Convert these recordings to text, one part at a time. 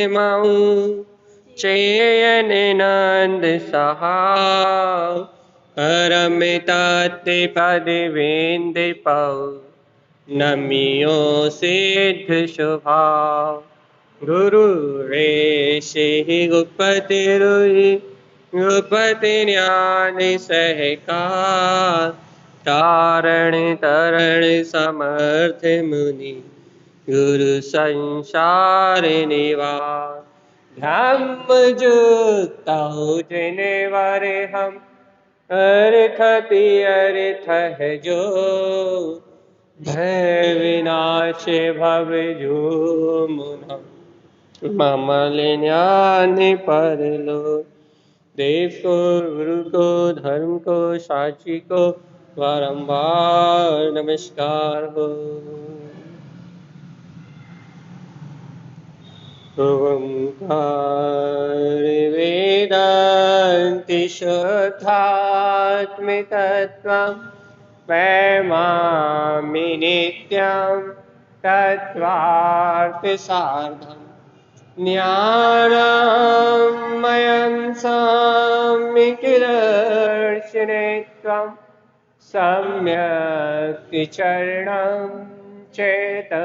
मऊ चयन नंद सहाय परमित पद वेंद पौ नमियो सिद्ध स्वभाव गुरु ऋषि गुपति रुई गुपति ज्ञान सहकार तारण तरण समर्थ मुनि गुरु संसार निवार धम्म जुत जिनवर हम अर्थ है जो भय विनाश भव जो मुना ममल ज्ञान पर लो देव को गुरु को धर्म को साक्षी को बारंबार नमस्कार हो। ओंकार वेदांति शुद्धात्म तत्त्वं प्रेमामि नित्यं तत्त्वार्थ साधम् ज्ञानमयं सम्यक् त्वं सम्यक् चरणं चैतन्यरूपम्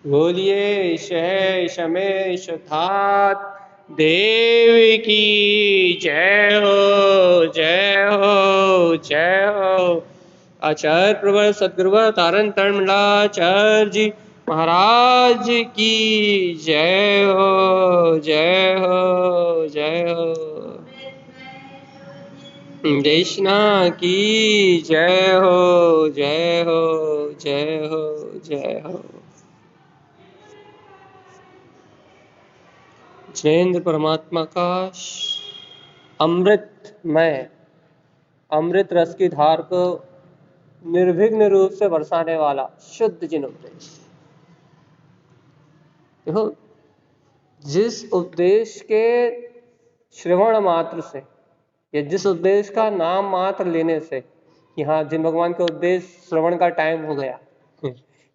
बोलिए शेष मेष थात देव की जय हो जय हो जय हो। आचार्य प्रवर सदगुरुवर तारण तरणमंडलाचार्य जी महाराज की जय हो जय हो जय हो। देशना की जय हो जय हो जय हो जय हो। जयेंद्र परमात्मा का अमृतमय अमृत रस की धार को निर्विघ्न रूप से बरसाने वाला शुद्ध जिन उपदेश। देखो, जिस उपदेश के श्रवण मात्र से या जिस उपदेश का नाम मात्र लेने से, यहाँ जिन भगवान के उपदेश श्रवण का टाइम हो गया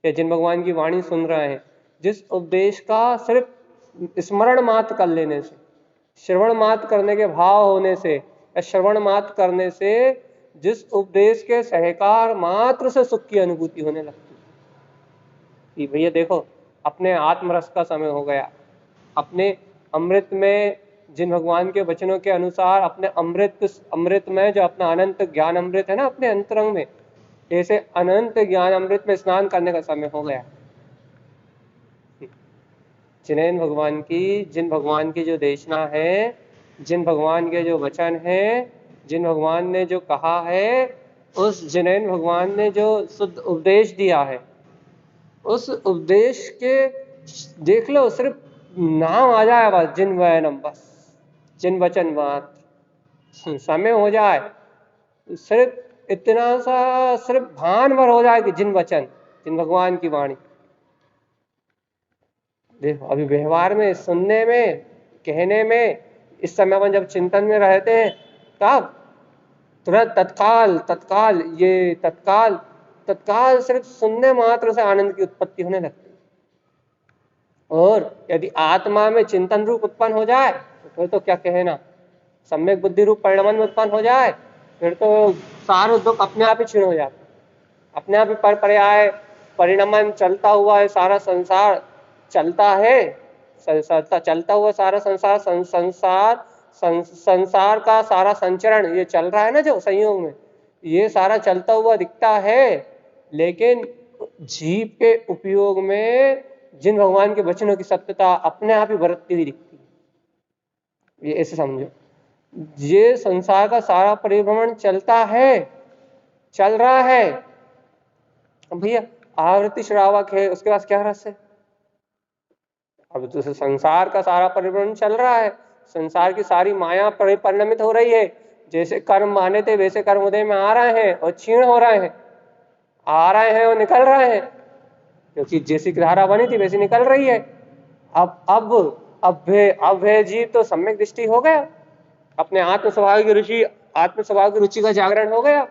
या जिन भगवान की वाणी सुन रहे हैं, जिस उपदेश का सिर्फ स्मरण मात्र कर लेने से, श्रवण मात्र करने के भाव होने से या श्रवण मात्र करने से जिस उपदेश के सहकार मात्र से सुख की अनुभूति होने लगती है कि भैया देखो, अपने आत्मरस का समय हो गया। अपने अमृत में जिन भगवान के वचनों के अनुसार अपने अमृत में जो अपना अनंत ज्ञान अमृत है ना, अपने अंतरंग में, ऐसे अनंत ज्ञान अमृत में स्नान करने का समय हो गया। जिन भगवान की जो देशना है, जिन भगवान के जो वचन है, जिन भगवान ने जो कहा है, उस जिनैन भगवान ने जो शुद्ध उपदेश दिया है, उस उपदेश के देख लो, सिर्फ नाम आ जाए बस, जिन वैनम, बस जिन वचन मात्र समय हो जाए, सिर्फ इतना सा, सिर्फ भान भर हो जाए कि जिन वचन, जिन भगवान की वाणी। देखो, अभी व्यवहार में, सुनने में, कहने में, इस समय अपन जब चिंतन में रहते हैं, तब तुरंत तत्काल सिर्फ सुनने मात्र से आनंद की उत्पत्ति होने लगती है। और यदि आत्मा में चिंतन रूप उत्पन्न हो जाए तो फिर तो क्या कहना, सम्यक बुद्धि रूप परिणमन में उत्पन्न हो जाए, फिर तो सारे दुख अपने आप ही क्षीण हो जाते, अपने आप ही पर पर्याय परिणमन चलता हुआ है। सारा संसार चलता है, चलता हुआ सारा संसार का सारा संचरण ये चल रहा है ना, जो संयोग में ये सारा चलता हुआ दिखता है, लेकिन जीव के उपयोग में जिन भगवान के वचनों की सत्यता अपने आप ही बरतती हुई दिखती है। ये ऐसे समझो, ये संसार का सारा परिभ्रमण चलता है, चल रहा है। अब भैया आवृत्ति श्रावक है, उसके पास क्या रस है? अब तो संसार का सारा परिभ्रमण चल रहा है, संसार की सारी माया परिणमित हो रही है। जैसे कर्म माने थे वैसे कर्म उदय में आ रहे हैं और क्षीण हो रहे हैं, आ रहे हैं और निकल रहे हैं, क्योंकि जैसी धारा बनी थी वैसी निकल रही है। अब वे जीव तो सम्यक दृष्टि हो गया, अपने आत्म स्वभाव की रुचि का जागरण हो गया,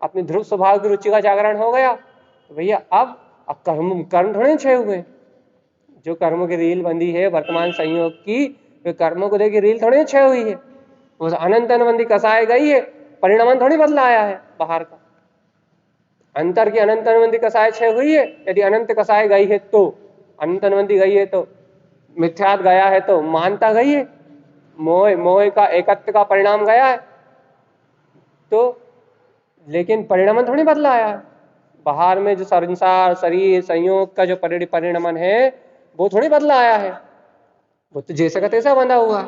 अपने ध्रुव स्वभाव की रुचि का जागरण हो गया। तो भैया अब कर्म थोड़े छे हुए, जो कर्मों की रील बंधी है वर्तमान संयोग की, वे कर्मों को देखिए रील थोड़ी क्षय हुई है, वो अनंत अनुबंधी कसाए गई है, परिणाम थोड़ी बदला आया है बाहर का। अंतर की अनंत अनुबंधी कसाय क्षय हुई है, यदि अनंत कसाय गई है तो, अनंत अनुबंधी गई है तो, मिथ्यात गया है तो मानता गई है, मोह मोह का एकत्व का परिणाम गया है तो, लेकिन परिणाम थोड़ी बदला आया है। बाहर में जो संसार शरीर संयोग का जो परिणाम है वो थोड़ी बदला आया है, वो तो जैसे का तैसा बंधा हुआ,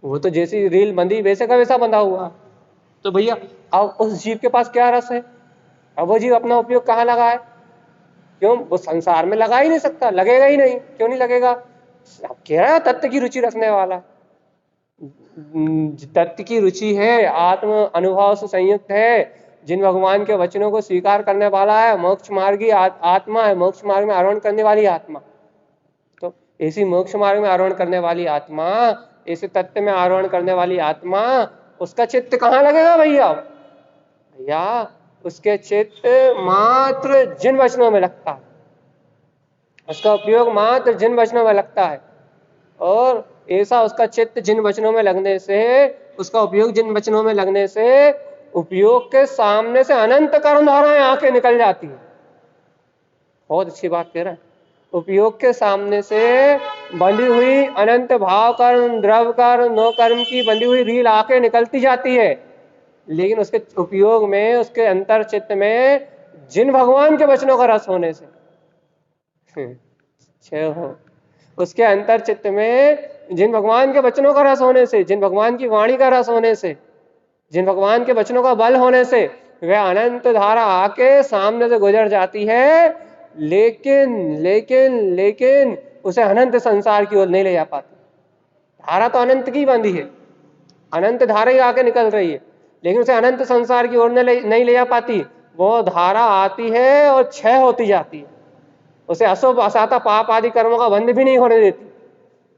वो तो जैसी रील बंधी वैसे का वैसा बंधा हुआ। तो भैया अब उस जीव के पास क्या रस है, अब वो जीव अपना उपयोग कहाँ लगाए, क्यों, वो संसार में लगा ही नहीं सकता, लगेगा ही नहीं, क्यों नहीं लगेगा, अब कह रहा है तत्व की रुचि रखने वाला, तत्व की रुचि है, आत्म अनुभव से संयुक्त है, जिन भगवान के वचनों को स्वीकार करने वाला है, मोक्ष मार्गी आत्मा है, मोक्ष मार्ग में आरोहण करने वाली आत्मा। तो ऐसी मोक्ष मार्ग में आरोहण करने वाली आत्मा, ऐसे तत्व में आरोहण करने वाली आत्मा, उसका चित्त कहाँ लगेगा भैया, भैया उसके चित्त मात्र जिन वचनों में लगता है, उसका उपयोग मात्र जिन वचनों में लगता है, और ऐसा उसका चित्त जिन वचनों में लगने से, उसका उपयोग जिन वचनों में लगने से उपयोग के सामने से अनंत कर्म धाराएं आके निकल जाती है। बहुत अच्छी बात कह रहा है, उपयोग के सामने से बंधी हुई अनंत भाव कर्म द्रव कर्म नो कर्म की बंधी हुई रील आके निकलती जाती है, लेकिन उसके उपयोग में, उसके अंतर चित्त में जिन भगवान के वचनों का रस होने से क्षय हो, उसके अंतर चित्त में जिन भगवान के वचनों का रस होने से, जिन भगवान की वाणी का रस होने से, जिन भगवान के वचनों का बल होने से वह अनंत धारा आके सामने से गुजर जाती है, लेकिन लेकिन लेकिन उसे अनंत संसार की ओर नहीं ले जा पाती। धारा तो अनंत की बंधी है, अनंत धारा ही आके निकल रही है, लेकिन उसे अनंत संसार की ओर नहीं ले जा पाती। वो धारा आती है और क्षय होती जाती है, उसे अशुभ असाता पाप आदि कर्मों का बंध भी नहीं होने देती,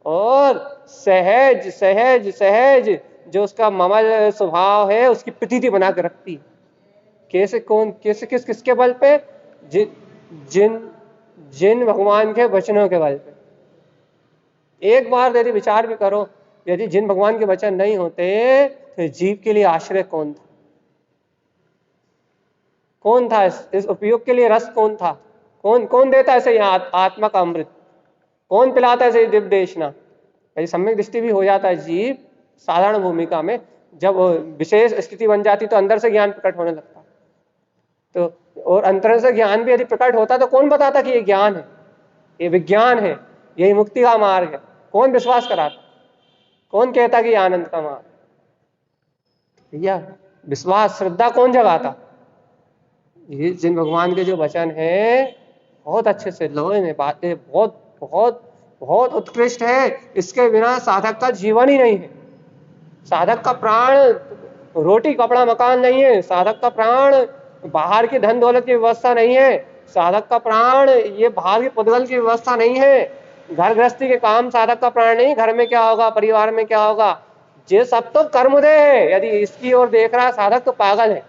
और सहज सहज सहज जो उसका ममल स्वभाव है उसकी प्रतीति बना के रखती है। कैसे, कौन, कैसे, किसके बल पे, जिन जिन भगवान के वचनों के बल पे। एक बार यदि विचार भी करो, यदि जिन भगवान के वचन नहीं होते तो जीव के लिए आश्रय कौन था, कौन था इस उपयोग के लिए रस कौन था, कौन देता ऐसे यहाँ आत्मा का अमृत, कौन पिलाता है ऐसे दिव्य देशना। यदि सम्यक दृष्टि भी हो जाता है जीव साधारण भूमिका में, जब विशेष स्थिति बन जाती तो अंदर से ज्ञान प्रकट होने लगता, तो और अंतर से ज्ञान भी यदि प्रकट होता तो कौन बताता कि ये ज्ञान है, ये विज्ञान है, यही मुक्ति का मार्ग है, कौन विश्वास कराता, कौन कहता कि ये आनंद का मार्ग, भैया विश्वास श्रद्धा कौन जगाता, ये जिन भगवान के जो वचन हैं बहुत अच्छे से लो, इन्हें बातें बहुत बहुत बहुत उत्कृष्ट है, इसके बिना साधक का जीवन ही नहीं है। साधक का प्राण रोटी कपड़ा मकान नहीं है, साधक का प्राण बाहर की धन दौलत की व्यवस्था नहीं है, साधक का प्राण ये बाहर की पुद्गल की व्यवस्था नहीं है, घर गृहस्थी के काम साधक का प्राण नहीं, घर में क्या होगा परिवार में क्या होगा, ये सब तो कर्मोदय है। यदि इसकी ओर देख रहा साधक तो पागल है,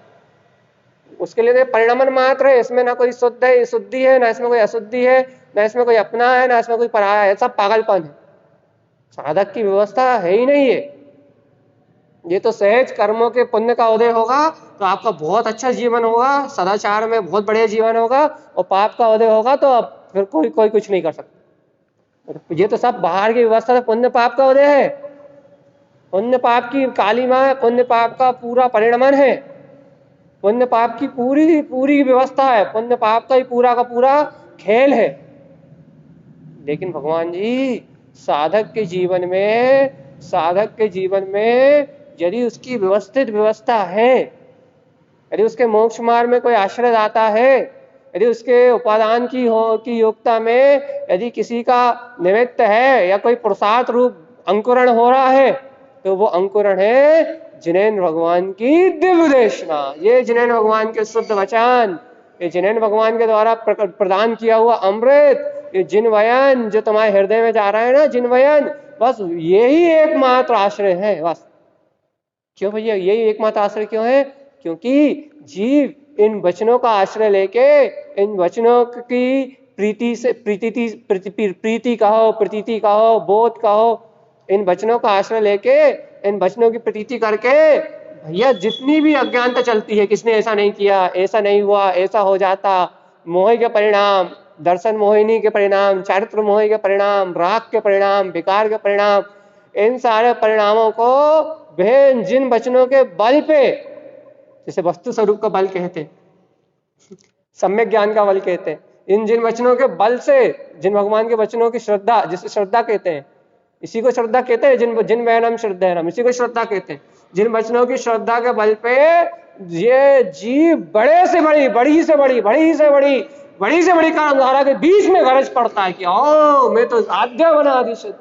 उसके लिए परिणाम मात्र है, इसमें ना कोई शुद्ध है शुद्धि है, ना इसमें कोई अशुद्धि है, ना इसमें कोई अपना है, ना इसमें कोई पराया है, सब पागलपन है। साधक की व्यवस्था है ही नहीं है। ये तो सहज कर्मों के पुण्य का उदय होगा तो आपका बहुत अच्छा जीवन होगा, सदाचार में बहुत बढ़िया जीवन होगा, और पाप का उदय होगा तो अब फिर कोई कुछ नहीं कर सकता। ये तो सब बाहर की व्यवस्था है, पुण्य पाप का उदय है, पुण्य पाप की काली माँ, पुण्य पाप का पूरा परिणमन है, पुण्य पाप की पूरी पूरी व्यवस्था है, पुण्य पाप का ही पूरा का पूरा खेल है। लेकिन भगवान जी साधक के जीवन में यदि उसकी व्यवस्थित व्यवस्था है, यदि उसके मोक्ष मार्ग में कोई आश्रय आता है, यदि उसके उपादान की योग्यता में यदि किसी का निमित्त है या कोई पुरुषार्थ रूप अंकुरण हो रहा है, तो वो अंकुरण है जिनेन्द्र भगवान की दिव्य देशना। ये जिनेन्द्र भगवान के शुद्ध वचन, ये जिनेन्द्र भगवान के द्वारा प्रदान किया हुआ अमृत, ये जिनवयन जो तुम्हारे हृदय में जा रहा है ना, जिनवयन, बस यही एकमात्र आश्रय है। बस क्यों भैया यही एकमात्र आश्रय क्यों है? क्योंकि जीव इन वचनों का आश्रय लेके, इन वचनों की प्रीति कहो, प्रतीति कहो, बोध कहो, इन वचनों का आश्रय लेके, इन वचनों की प्रतीति करके भैया जितनी भी अज्ञानता चलती है, किसने ऐसा नहीं किया, ऐसा नहीं हुआ, ऐसा हो जाता, मोह के परिणाम, दर्शन मोहिनी के परिणाम, चारित्र मोह के परिणाम, राग के परिणाम, विकार के परिणाम, इन सारे परिणामों को बहन जिन वचनों के बल पे, जैसे वस्तु स्वरूप का बल कहते हैं, सम्यक ज्ञान का बल कहते हैं, इन जिन वचनों के बल से, जिन भगवान के वचनों की श्रद्धा, जिसे श्रद्धा कहते हैं, इसी को श्रद्धा कहते हैं, जिन वैनम श्रद्धेनम, इसी को श्रद्धा कहते हैं। जिन वचनों की श्रद्धा के बल पे ये जीव बड़े से बड़ी, बड़ी से बड़ी, बड़ी से बड़ी, बड़ी से बड़ी कामधारा के बीच में गरज पड़ता है कि ओ मैं तो आद्य बना दी शुद्ध,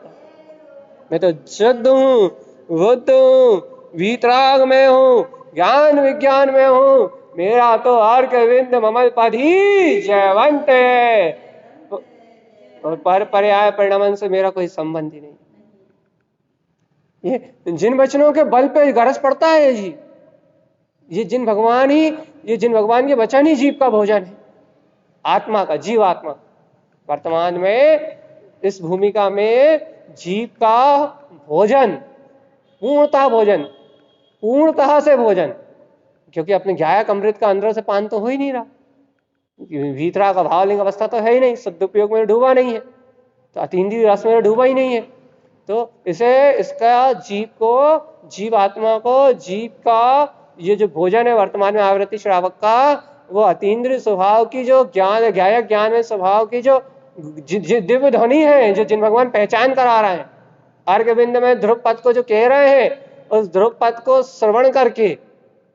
मैं तो शुद्ध हूँ, बुद्ध हूँ, वीतराग में हूँ, ज्ञान विज्ञान में हूँ, मेरा तो अर्क विंद ममल पद ही जयवंत है, और पर पर्याय परिणामन से मेरा कोई संबंध ही नहीं। ये जिन वचनों के बल पे गरज पड़ता है जी, ये जिन भगवान के वचन ही जीव का भोजन है, आत्मा का, जीव आत्मा। वर्तमान में इस भूमिका में जीव का भोजन, पूर्णतः भोजन, पूर्णतः से भोजन, क्योंकि अपने ज्ञायक अमृत का अंदर से पान तो हो ही नहीं रहा, भीतरा का भावलिंग अवस्था तो है ही नहीं, शुद्ध उपयोग में डूबा नहीं है, तो अतीन्द्रिय रस में डूबा ही नहीं है। तो इसका जीव आत्मा को, जीव का ये जो भोजन है वर्तमान में आवृत्ति श्रावक का, वो अतीन्द्रिय स्वभाव की जो ज्ञान, ज्ञायक ज्ञान में स्वभाव की जो दिव्य ध्वनि है, जो जिन भगवान पहचान करा रहे हैं, अर्घ बिंद में ध्रुव पद को जो कह रहे हैं, उस ध्रुव पद को श्रवण करके,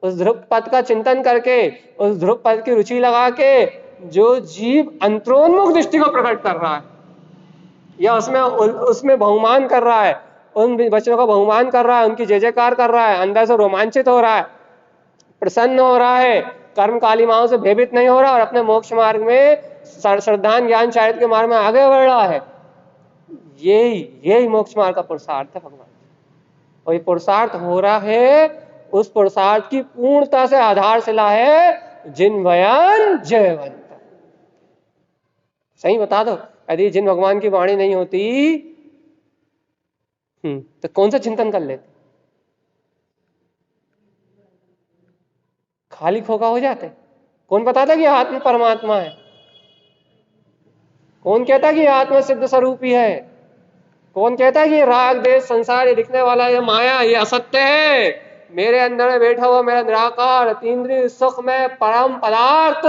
उस ध्रुव पद का चिंतन करके, उस ध्रुव पद की रुचि लगा के जो जीव अंतरोन्मुख दृष्टि को प्रकट कर रहा है, या उसमें बहुमान कर रहा है, उन बच्चों का बहुमान कर रहा है, उनकी जय जयकार कर रहा है, अंदर से रोमांचित हो रहा है, प्रसन्न हो रहा है, कर्म कालिमाओं से भयभीत नहीं हो रहा, और अपने मोक्ष मार्ग में श्रद्धान ज्ञान चारित्र के मार्ग में आगे बढ़ रहा है। यही मोक्ष मार्ग का पुरुषार्थ है भगवान, और ये पुरुषार्थ हो रहा है, उस पुरुषार्थ की पूर्णता से आधारशिला है जिनवयन जयवंत। सही बता दो, यदि जिन भगवान की वाणी नहीं होती तो कौन सा चिंतन कर लेते, खाली खोखा हो जाते। कौन बताता कि आत्मा परमात्मा है, कौन कहता कि आत्मा सिद्ध स्वरूप ही है, कौन कहता कि ये राग देश संसार, ये दिखने वाला, ये माया, ये असत्य है, मेरे अंदर में बैठा हुआ मेरा निराकार अतीन्द्रिय सुख में परम पदार्थ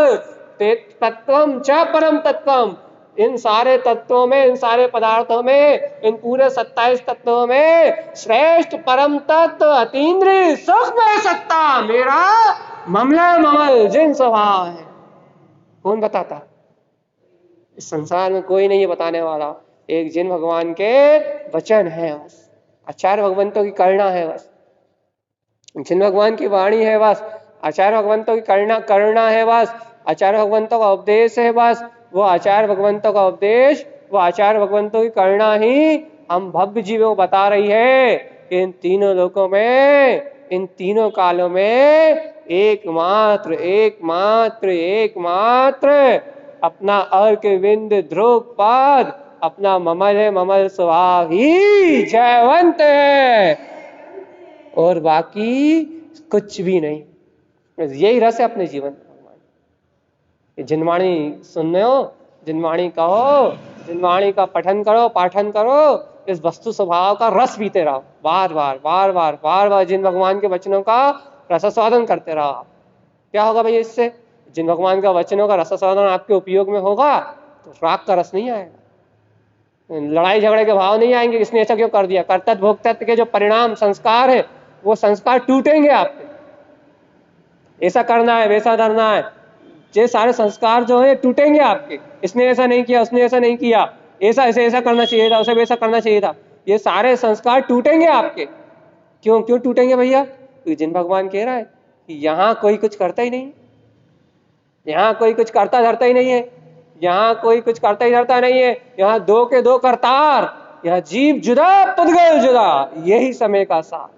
तत्वम च परम तत्वम, इन सारे तत्वों में, इन सारे पदार्थों में, इन पूरे 27 तत्वों में श्रेष्ठ परम तत्व अतीन्द्रिय सुख में सत्ता मेरा ममला ममल जिन स्वभाव है। कौन बताता? इस संसार में कोई नहीं है बताने वाला, एक जिन भगवान के वचन है बस, आचार्य भगवंतों की करना है बस, जिन भगवान की वाणी है बस, आचार्य भगवंतों की करना है बस, आचार्य भगवंतों का उपदेश है बस, वो आचार्य भगवंतों का उपदेश, वो आचार्य भगवंतों की करना ही हम भव्य जीवों को बता रही है कि इन तीनों लोकों में, इन तीनों कालों में एकमात्र एकमात्र एकमात्र अपना अर्क विंद ध्रुव पद, अपना ममल स्वभाव ही जयवंत है, और बाकी कुछ भी नहीं। यही रस है अपने जीवन में भगवान। जिनवाणी सुनने हो, जिनवाणी कहो, जिनवाणी का पठन करो, पाठन करो, इस वस्तु स्वभाव का रस पीते रहो, बार बार बार बार बार बार जिन भगवान के वचनों का रसास्वादन करते रहो। क्या होगा भैया इससे? जिन भगवान का वचनों का रसास्वादन आपके उपयोग में होगा तो राग का रस नहीं आएगा, लड़ाई झगड़े के भाव नहीं आएंगे, इसने ऐसा क्यों कर दिया। कर्तव्य भोक्तव्य के जो परिणाम संस्कार है, वो संस्कार टूटेंगे आपके, ऐसा करना है, वैसा करना है, ये सारे संस्कार जो है टूटेंगे आपके। इसने ऐसा नहीं किया, उसने ऐसा नहीं किया, ऐसा करना चाहिए था, उसे वैसा करना चाहिए था, ये सारे संस्कार टूटेंगे आपके। क्यों टूटेंगे भैया? क्योंकि जिन भगवान कह रहा है कि यहाँ कोई कुछ करता ही नहीं, यहाँ कोई कुछ करता धरता ही नहीं है, यहाँ कोई कुछ करता ही धरता नहीं है, यहाँ दो के दो करतार, यहाँ जीव जुदा पुद्गल जुदा, यही समय का सार।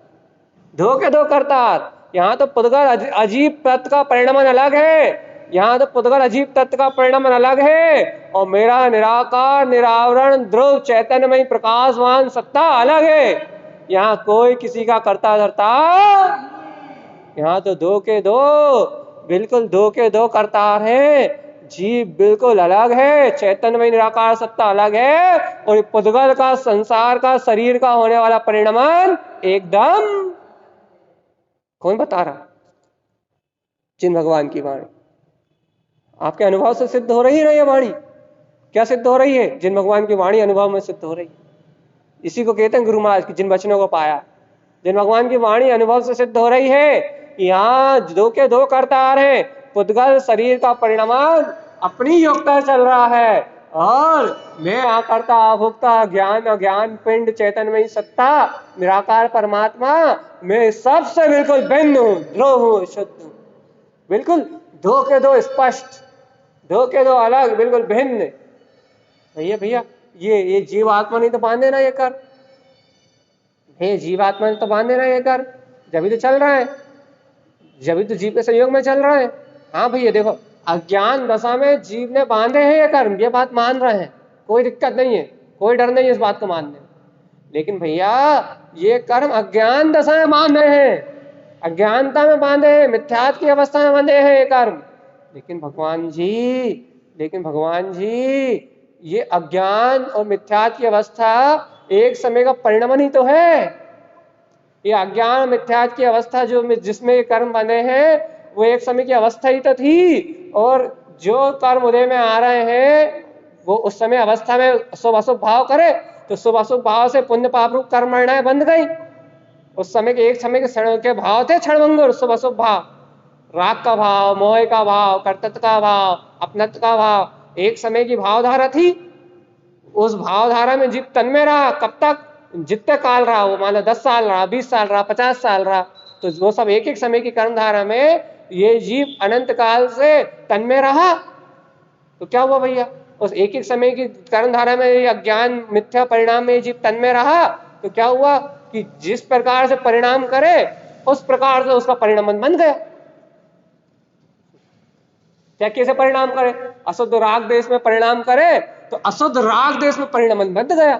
दो के दो करतार, यहाँ तो पुद्गल अजीब पद का परिणाम अलग है, यहाँ तो पुद्गल अजीब तत्व का परिणाम अलग है और मेरा निराकार निरावरण ध्रुव चैतन्यमय प्रकाशवान सत्ता अलग है। यहाँ कोई किसी का करता धरता, यहाँ तो दो के दो, बिल्कुल दो के दो करतार है। जीव बिल्कुल अलग है, चैतन्यमय निराकार सत्ता अलग है और पुद्गल का संसार का शरीर का होने वाला परिणाम एकदम। कौन बता रहा? जिन भगवान की वाणी आपके अनुभव से सिद्ध हो रही है ना। ये वाणी क्या सिद्ध हो रही है? जिन भगवान की वाणी अनुभव में सिद्ध हो रही है। इसी को कहते हैं गुरु महाराज की जिन वचनों को पाया। जिन भगवान की वाणी अनुभव से सिद्ध हो रही है। यहाँ दो के दो करतार हैं। पुद्गल शरीर का परिणाम अपनी योग्यता चल रहा है और मैं आकर्ता अभोक्ता ज्ञान अज्ञान पिंड चैतन्यमयी सत्ता निराकार परमात्मा मैं सबसे बिल्कुल भिन्न हूँ, ध्रुव हूँ, शुद्ध हूँ। बिल्कुल दो के दो स्पष्ट, दो के दो अलग, बिल्कुल भिन्न। भैया भैया ये जीवात्मा नहीं तो बांधे ना ये कर, हे जीवात्मा ने तो बांधे ना ये कर, जब तो चल रहा है, जब तो जीव के संयोग में चल रहा है। हाँ भैया देखो अज्ञान दशा में जीव ने बांधे हैं ये कर्म, ये बात मान रहे हैं, कोई दिक्कत नहीं है, कोई डर नहीं है इस बात को मानने में। लेकिन भैया ये कर्म अज्ञान दशा में बांधे हैं, अज्ञानता में बांधे हैं, मिथ्यात्व की अवस्था में बांधे हैं ये कर्म। लेकिन भगवान जी ये अज्ञान और मिथ्यात्व की अवस्था एक समय का परिणाम ही तो है। ये अज्ञान मिथ्यात्व की अवस्था जो जिसमें ये कर्म बने हैं वो एक समय की अवस्था ही तो थी, और जो कर्म उदय में आ रहे हैं वो उस समय अवस्था में शुभ अशुभ भाव करे तो शुभ अशुभ भाव से पुण्य पाप रूप कर्म मरणाएं बंध गई। उस समय के एक समय के क्षण के भाव थे क्षणभंगुर शुभ अशुभ भाव, राग का भाव, मोह का भाव, कर्तृत्व का भाव, अपनत्व का भाव, एक समय की भावधारा थी। उस भावधारा में जीव तन्मय रहा कब तक? जितने काल रहा, वो मान लो 10 साल रहा, 20 साल रहा, 50 साल रहा, तो वो सब एक एक समय की कर्मधारा में ये जीव अनंत काल से तन्मय रहा। तो क्या हुआ भैया? उस एक एक समय की कर्मधारा में अज्ञान मिथ्या परिणाम में जीव तन्मय रहा तो क्या हुआ कि जिस प्रकार से परिणाम करे उस प्रकार से उसका परिणाम बन गया। क्या कैसे परिणाम करे? अशुद्ध राग देश में परिणाम करे तो अशुद्ध राग देश में परिणाम बन गया।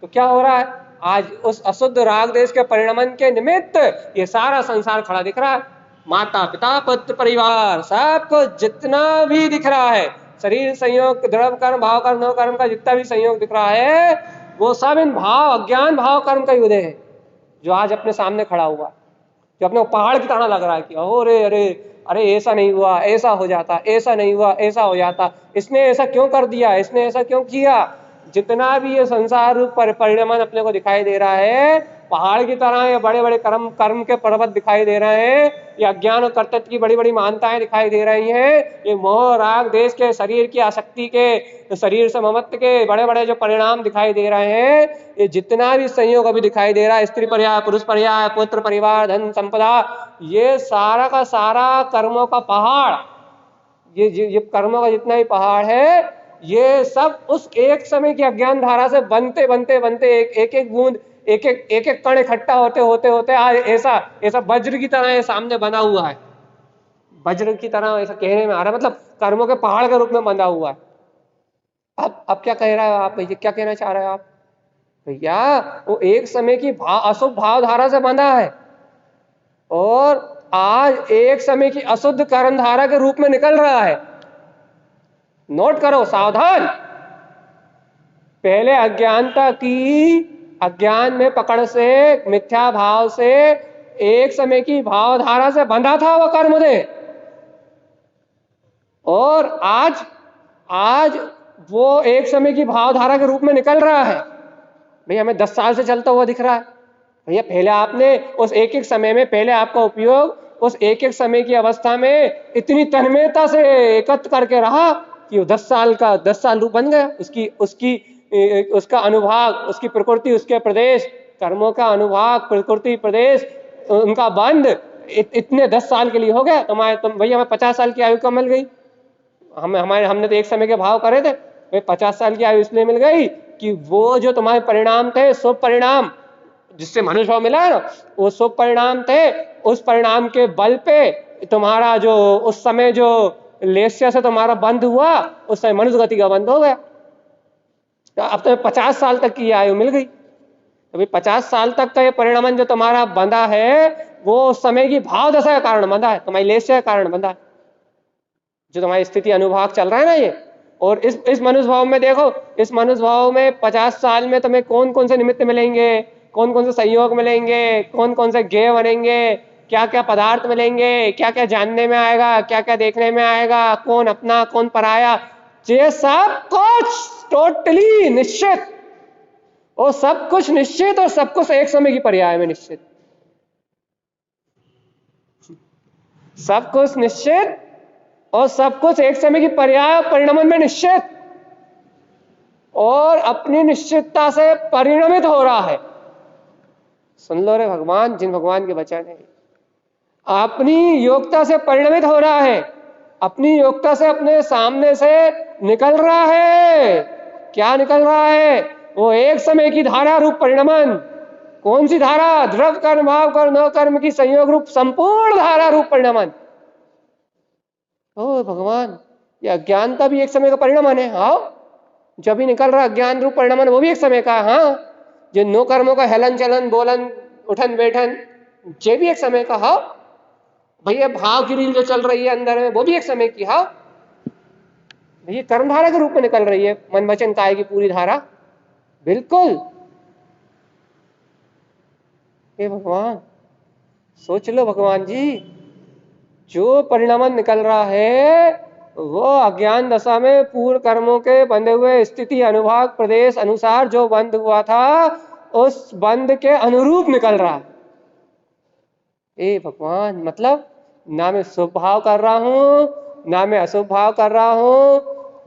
तो क्या हो रहा है आज? उस अशुद्ध राग देश के परिणाम के निमित्त ये सारा संसार खड़ा दिख रहा है। माता पिता पुत्र परिवार सबको जितना भी दिख रहा है, शरीर संयोग द्रव कर्म भाव कर्म नव कर्म का जितना भी संयोग दिख रहा है वो सब इन भाव अज्ञान भाव कर्म का उदय है जो आज अपने सामने खड़ा हुआ, जो अपने पहाड़ की तरह लग रहा है कि अरे अरे अरे ऐसा नहीं हुआ, ऐसा हो जाता, ऐसा नहीं हुआ, ऐसा हो जाता, इसने ऐसा क्यों कर दिया, इसने ऐसा क्यों किया। जितना भी ये संसार रूप परिणाम अपने को दिखाई दे रहा है पहाड़ की तरह, ये बड़े बड़े कर्म के पर्वत दिखाई दे रहे हैं, ये अज्ञान और कर्तव्य की बड़ी बड़ी मानताएं दिखाई दे रही हैं, ये मोह राग देश के शरीर की आसक्ति के शरीर से ममत्व के बड़े बड़े जो परिणाम दिखाई दे रहे हैं, ये जितना भी संयोग अभी दिखाई दे रहा है, स्त्री पर्याय पुरुष पर्याय पुत्र परिवार धन संपदा, ये सारा का सारा कर्मों का पहाड़, ये कर्मों का जितना भी पहाड़ है ये सब उस एक समय की अज्ञान धारा से बनते बनते बनते एक एक बूंद एक एक कण इकट्ठा होते होते होते आज ऐसा वज्र की तरह ये सामने बना हुआ है। वज्र की तरह ऐसा कहने में आ रहा है, मतलब कर्मों के पहाड़ के रूप में बंधा हुआ है। अब क्या कह रहा है आप भैया? क्या कहना चाह रहे हैं आप भैया? वो एक समय की अशुभ भाव धारा से बंधा है और आज एक समय की अशुद्ध कर्म धारा के रूप में निकल रहा है। नोट करो, सावधान। पहले अज्ञानता की अज्ञान में पकड़ से मिथ्या भाव से एक समय की भावधारा से बंधा था वह कर्म दे, और आज वो एक समय की भावधारा के रूप में निकल रहा है। भैया हमें 10 साल से चलता हुआ दिख रहा है। भैया पहले आपने उस एक एक समय में पहले आपका उपयोग उस एक एक समय की अवस्था में इतनी तन्मयता से एकत्र करके रहा कि वो 10 साल रूप बन गया। उसका अनुभाग, उसकी प्रकृति, उसके प्रदेश, कर्मों का अनुभाग, प्रकृति, प्रदेश, उनका बंध इतने 10 साल के लिए हो गया। भैया हमें 50 साल की आयु कब मिल गई? हमने तो एक समय के भाव करे थे, 50 साल की आयु इसलिए मिल गई कि वो जो तुम्हारे परिणाम थे, शुभ परिणाम जिससे मनुष्य मिला है ना, वो शुभ परिणाम थे, उस परिणाम के बल पे तुम्हारा जो उस समय जो लेस्या से तुम्हारा बंध हुआ, उस समय मनुष्य गति का बंध हो गया। तो अब तुम्हें 50 साल तक की आयु मिल गई। अभी 50 साल तक का ये परिणमन जो तुम्हारा बंधा है, वो उस समय की भाव दशा के कारण बंधा है, तुम्हारी लेस्या के कारण बंधा है, जो तुम्हारी स्थिति अनुभाग चल रहा है ना ये। और इस मनुष्य भाव में देखो, इस मनुष्य भाव में 50 साल में तुम्हें कौन कौन से निमित्त मिलेंगे, कौन कौन से संयोग मिलेंगे, कौन कौन से ज्ञेय बनेंगे, क्या क्या पदार्थ मिलेंगे, क्या क्या जानने में आएगा, क्या क्या देखने में आएगा, कौन अपना कौन पराया, ये सब कुछ टोटली निश्चित, और सब कुछ निश्चित, और सब कुछ एक समय की पर्याय में निश्चित, सब कुछ निश्चित और सब कुछ एक समय की पर्याय परिणमन में निश्चित, और अपनी निश्चितता से परिणमित हो रहा है। सुन लो रे भगवान, जिन भगवान के वचन है, अपनी योग्यता से परिणमित हो रहा है, अपनी योग्यता से अपने सामने से निकल रहा है। क्या निकल रहा है? वो एक समय की धारा रूप परिणमन। कौन सी धारा? द्रव्य कर्म भाव कर्म न कर्म की संयोग रूप संपूर्ण धारा रूप परिणमन। ओ भगवान, ये अज्ञानता भी एक समय का परिणमन है। हाँ, जब भी निकल रहा अज्ञान रूप परिणमन, वो भी एक समय का। हाँ, जो नो कर्मों का हेलन चलन बोलन उठन बैठन, ये भी एक समय का। हाँ भैया, भाव की रील जो चल रही है अंदर में, वो भी एक समय की। हाँ भैया, कर्मधारा के रूप में निकल रही है मन वचन काय की पूरी धारा। बिल्कुल। हे भगवान, सोच लो भगवान जी, जो परिणामन निकल रहा है वो अज्ञान दशा में पूर्व कर्मों के बंधे हुए स्थिति अनुभाग प्रदेश अनुसार जो बंध हुआ था, उस बंध के अनुरूप निकल रहा है। ए भगवान, मतलब ना मैं शुभ भाव कर रहा हूं, ना मैं अशुभ भाव कर रहा हूं।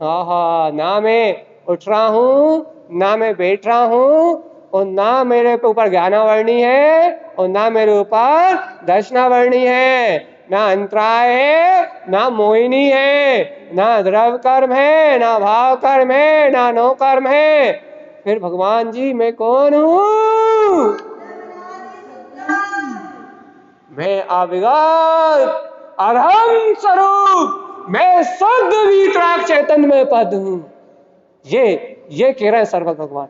हाँ, ना मैं उठ रहा हूं, ना मैं बैठ रहा हूं, और ना मेरे ऊपर ज्ञानावर्णी है, और ना मेरे ऊपर दर्शनावर्णी है, ना अंतराय है, ना मोहिनी है, ना द्रव्य कर्म है, ना भाव कर्म है, ना नो कर्म है। फिर भगवान जी, मैं कौन हूं? मैं अविगत अरहम स्वरूप, मैं शुद्ध वीतराग चैतन्य में पद हूं। ये कह रहे हैं सर्वज्ञ भगवान,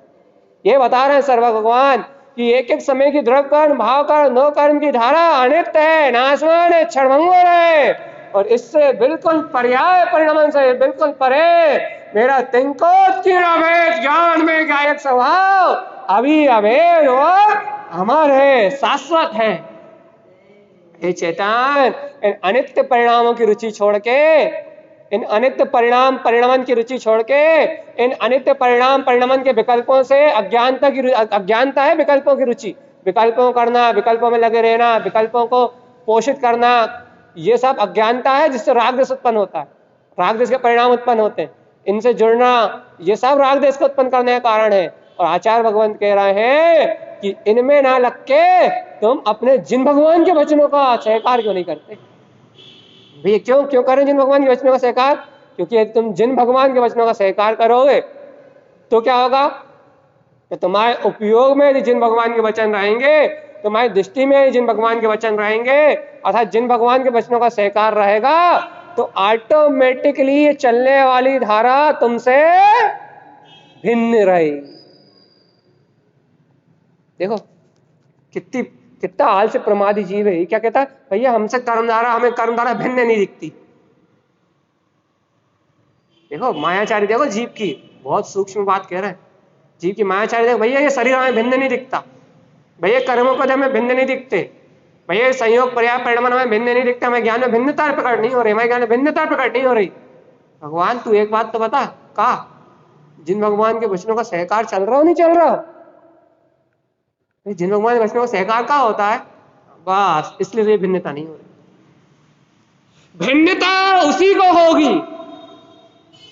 ये बता रहे हैं सर्वज्ञ भगवान कि एक एक समय की द्रव्य कर्म भाव कर्म नो कर्म की धारा अनित्य है, नाशवान है, क्षणभंगुर है, और इससे बिल्कुल पर्याय परिणमन से बिल्कुल परे मेरा तिंकोत्कीर्ण अभेद ज्ञान में गायक स्वभाव अभी अभेद और अमर है, शाश्वत है। हे चैतन्य, इन अनित्य परिणामों की रुचि छोड़ के, इन अनित्य परिणाम परिणमन की रुचि छोड़ के, इन अनित्य परिणाम परिणमन के विकल्पों से अज्ञानता है विकल्पों की रुचि, विकल्पों करना, विकल्पों में लगे रहना, विकल्पों को पोषित करना, ये सब अज्ञानता है जिससे राग देश उत्पन्न होता है, राग देश के परिणाम उत्पन्न होते हैं। इनसे जुड़ना, ये सब राग देश को उत्पन्न करने का कारण है। और आचार्य भगवंत कह रहे हैं कि इनमें ना लग के तुम अपने जिन भगवान के वचनों का स्वीकार क्यों नहीं करते? भैया क्यों करें जिन भगवान के वचनों का स्वीकार? क्योंकि यदि तुम जिन भगवान के वचनों का स्वीकार करोगे तो क्या होगा? तो तुम्हारे उपयोग में यदि जिन भगवान के वचन रहेंगे, तुम्हारी दृष्टि में जिन भगवान के वचन रहेंगे, अर्थात जिन भगवान के वचनों का स्वीकार रहेगा, तो ऑटोमेटिकली चलने वाली धारा तुमसे भिन्न रहेगी। देखो कितना आलस्य प्रमादी जीव है। क्या कहता है? भैया हमसे कर्मधारा, हमें कर्मधारा भिन्न नहीं दिखती। देखो मायाचारी, देखो जीव की बहुत सूक्ष्म बात कह रहे हैं। जीव की मायाचारी देखो, भैया ये शरीर हमें भिन्न नहीं दिखता, भैया कर्मों को हमें भिन्न नहीं दिखते, भैया संयोग पर्याय परिणमन हमें भिन्न नहीं दिखता, हमें ज्ञान में भिन्नता प्रकट नहीं हो रही, हमारे ज्ञान में भिन्नता प्रकट नहीं हो रही। भगवान तू एक बात तो बता, कहा जिन भगवान के वचनों का सहकार चल रहा हो नहीं चल रहा हो? जिन भगवान के वचनों का सहकार का होता है, बस इसलिए ये भिन्नता नहीं हो रही। भिन्नता उसी को होगी,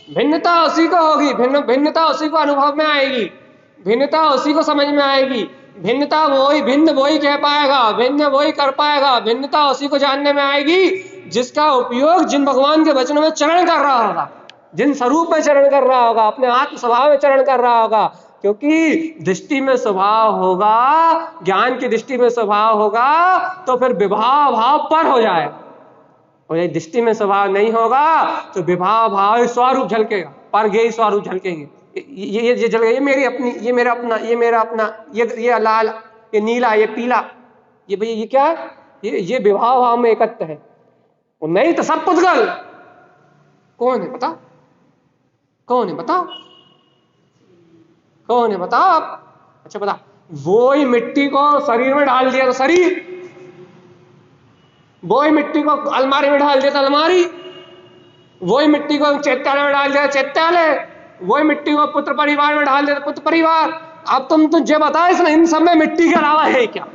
भिन्नता उसी को होगी, भिन्नता उसी को अनुभव में आएगी, भिन्नता उसी को समझ में आएगी, भिन्नता वही भिन्न वही कह पाएगा, भिन्न वही कर पाएगा, भिन्नता उसी को जानने में आएगी जिसका उपयोग जिन भगवान के वचनों में चरण कर रहा होगा, जिन स्वरूप में चरण कर रहा होगा, अपने आत्म स्वभाव में चरण कर रहा होगा। क्योंकि दृष्टि में स्वभाव होगा, ज्ञान की दृष्टि में स्वभाव होगा, तो फिर विभाव भाव पर हो जाएगा। और यदि दृष्टि में स्वभाव नहीं होगा तो विभाव भाव स्वरूप झलकेगा, परगेय स्वरूप झलकेंगे। ये झलकेगा, ये मेरी अपनी, ये मेरा अपना, ये मेरा अपना, ये लाल, ये नीला, ये पीला, ये भैया ये क्या, ये विभाव भाव में एकत्र है। और नहीं तो सब पुद्गल। कौन है बताओ, कौन है बताओ, कौन है बताओ आप। अच्छा बता, वो ही मिट्टी को शरीर में डाल दिया तो शरीर, वो ही मिट्टी को अलमारी में डाल दिया तो अलमारी, वो ही मिट्टी को चैत्यालय में डाल दिया चैत्यालय, वो ही मिट्टी को पुत्र परिवार में डाल दिया तो पुत्र परिवार। अब तुम तुझे बता इसमें इन सब में मिट्टी के अलावा है क्या?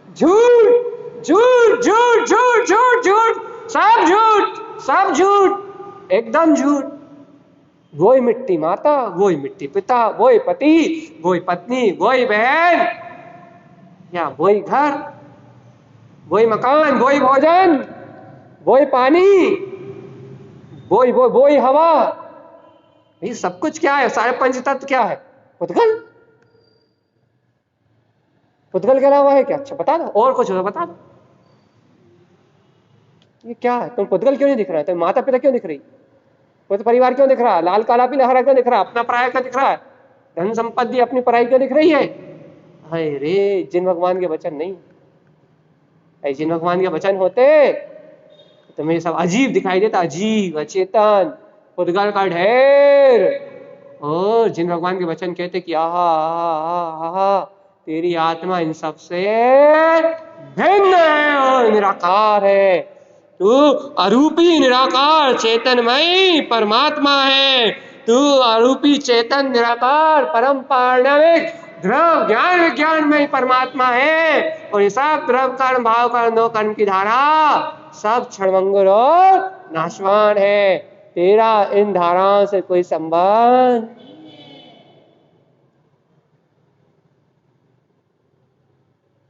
झूठ झूठ झूठ झूठ झूठ झूठ, सब झूठ, सब झूठ, एकदम झूठ। वही मिट्टी माता, वही मिट्टी पिता, वही पति, वही पत्नी, वही बहन, या वही घर, वही मकान, वही भोजन, वही पानी, वही हवा, ये सब कुछ क्या है? सारे पंचतत्व क्या है? पुद्गल। पुद्गल के अलावा है क्या? अच्छा बता दो, और कुछ हो तो बता दो। ये क्या है? तुम पुद्गल क्यों नहीं दिख रहा है? तुम माता पिता क्यों दिख रही? पुत्र परिवार क्यों दिख रहा है? लाल काला पीला हरा क्यों दिख रहा है? अपना पराया क्यों दिख रहा है? धन संपत्ति अपनी पराई क्यों दिख रही है? हाय रे, जिन भगवान के वचन नहीं, जिन भगवान के वचन होते तो तुम्हें सब अजीब दिखाई देता, अजीब, अचेतन, पुद्गल का ढेर। और जिन भगवान के वचन कहते कि आहा तेरी आत्मा इन सब से भिन्न है और निराकार है, तू अरूपी निराकार चेतनमय परमात्मा है, तू अरूपी चेतन निराकार परम पारणविक द्रव ज्ञान विज्ञान में परमात्मा है। और ये सब द्रव कर्म भाव कर्म दो कर्म की धारा सब क्षणभंगुर और नाशवान है। तेरा इन धाराओं से कोई संबंध,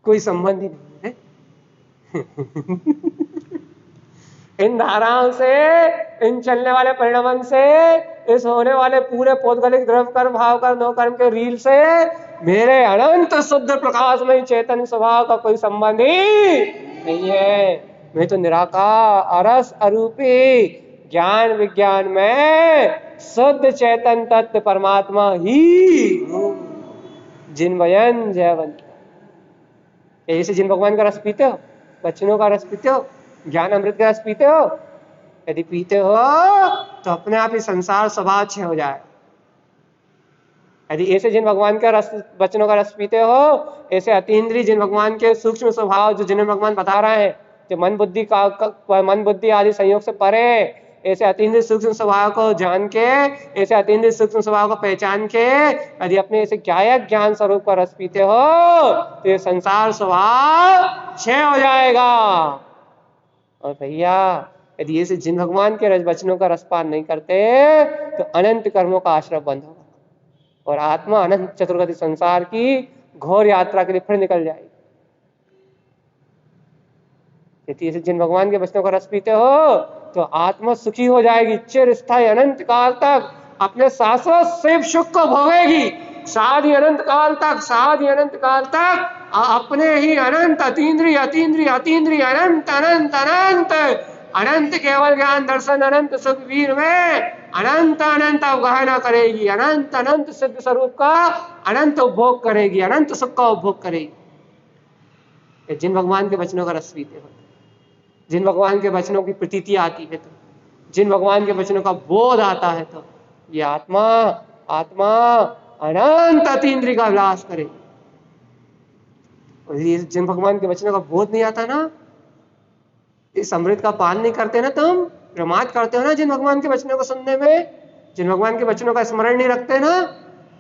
कोई संबंध ही नहीं है। इन धाराओं से, इन चलने वाले परिणाम से, इस होने वाले पूरे पौद्गलिक द्रव कर्म भाव कर्म दो कर्म के रील से मेरे अनंत शुद्ध प्रकाश में चेतन स्वभाव का कोई संबंध ही नहीं है। मैं तो निराकार अरस अरूपी ज्ञान विज्ञान में शुद्ध चेतन तत्व परमात्मा ही हूं। जिन वयन जयवंत, ऐसे जिन भगवान का रस पीते हो, वचनों का रस पीते हो, ज्ञान अमृत का रस पीते हो, यदि पीते हो तो अपने आप ही संसार स्वभाव क्षय हो जाए। यदि ऐसे जिन भगवान का रस, वचनों का रस पीते हो, ऐसे अतीन्द्रिय जिन भगवान के सूक्ष्म स्वभाव जो जिन्हें भगवान बता रहे हैं, जो मन बुद्धि आदि संयोग से परे, ऐसे अतीन्द्रिय सूक्ष्म स्वभाव को जान के, ऐसे अतीन्द्रिय सूक्ष्म स्वभाव को पहचान के यदि अपने ऐसे गायक ज्ञान स्वरूप का रस पीते हो तो ये संसार स्वभाव क्षय हो जाएगा। और भैया यदि ऐसे जिन भगवान के वचनों का रसपान नहीं करते तो अनंत कर्मों का आश्रय बंद होगा और आत्मा अनंत चतुर्गति संसार की घोर यात्रा के लिए फिर निकल जाएगी। यदि ऐसे जिन भगवान के वचनों का रस पीते हो तो आत्मा सुखी हो जाएगी, चिरस्थायी अनंत काल तक अपने शाश्वत शिव सुख को भोगेगी, साध ही अनंत काल तक, साध ही अनंत काल तक अपने ही अनंत अतीन्द्रिय अतीन्द्रिय अतीन्द्रिय अनंत अनंत अनंत अनंत केवल ज्ञान दर्शन अनंत सुख वीर में अनंत अनंत अवगाहना करेगी, अनंत अनंत सिद्ध स्वरूप का अनंत उपभोग करेगी, अनंत सुख का उपभोग करेगी। जिन भगवान के वचनों का रस पीते हो, जिन भगवान के वचनों की प्रतीति आती है, तो जिन भगवान के वचनों का बोध आता है, तो ये आत्मा आत्मा अनंत अतीन्द्रिय का विलास करे। और ये जिन भगवान के वचनों का बोध नहीं आता ना, इस अमृत का पान नहीं करते ना, तुम प्रमाद करते हो ना जिन भगवान के वचनों को सुनने में, जिन भगवान के वचनों का स्मरण नहीं रखते ना,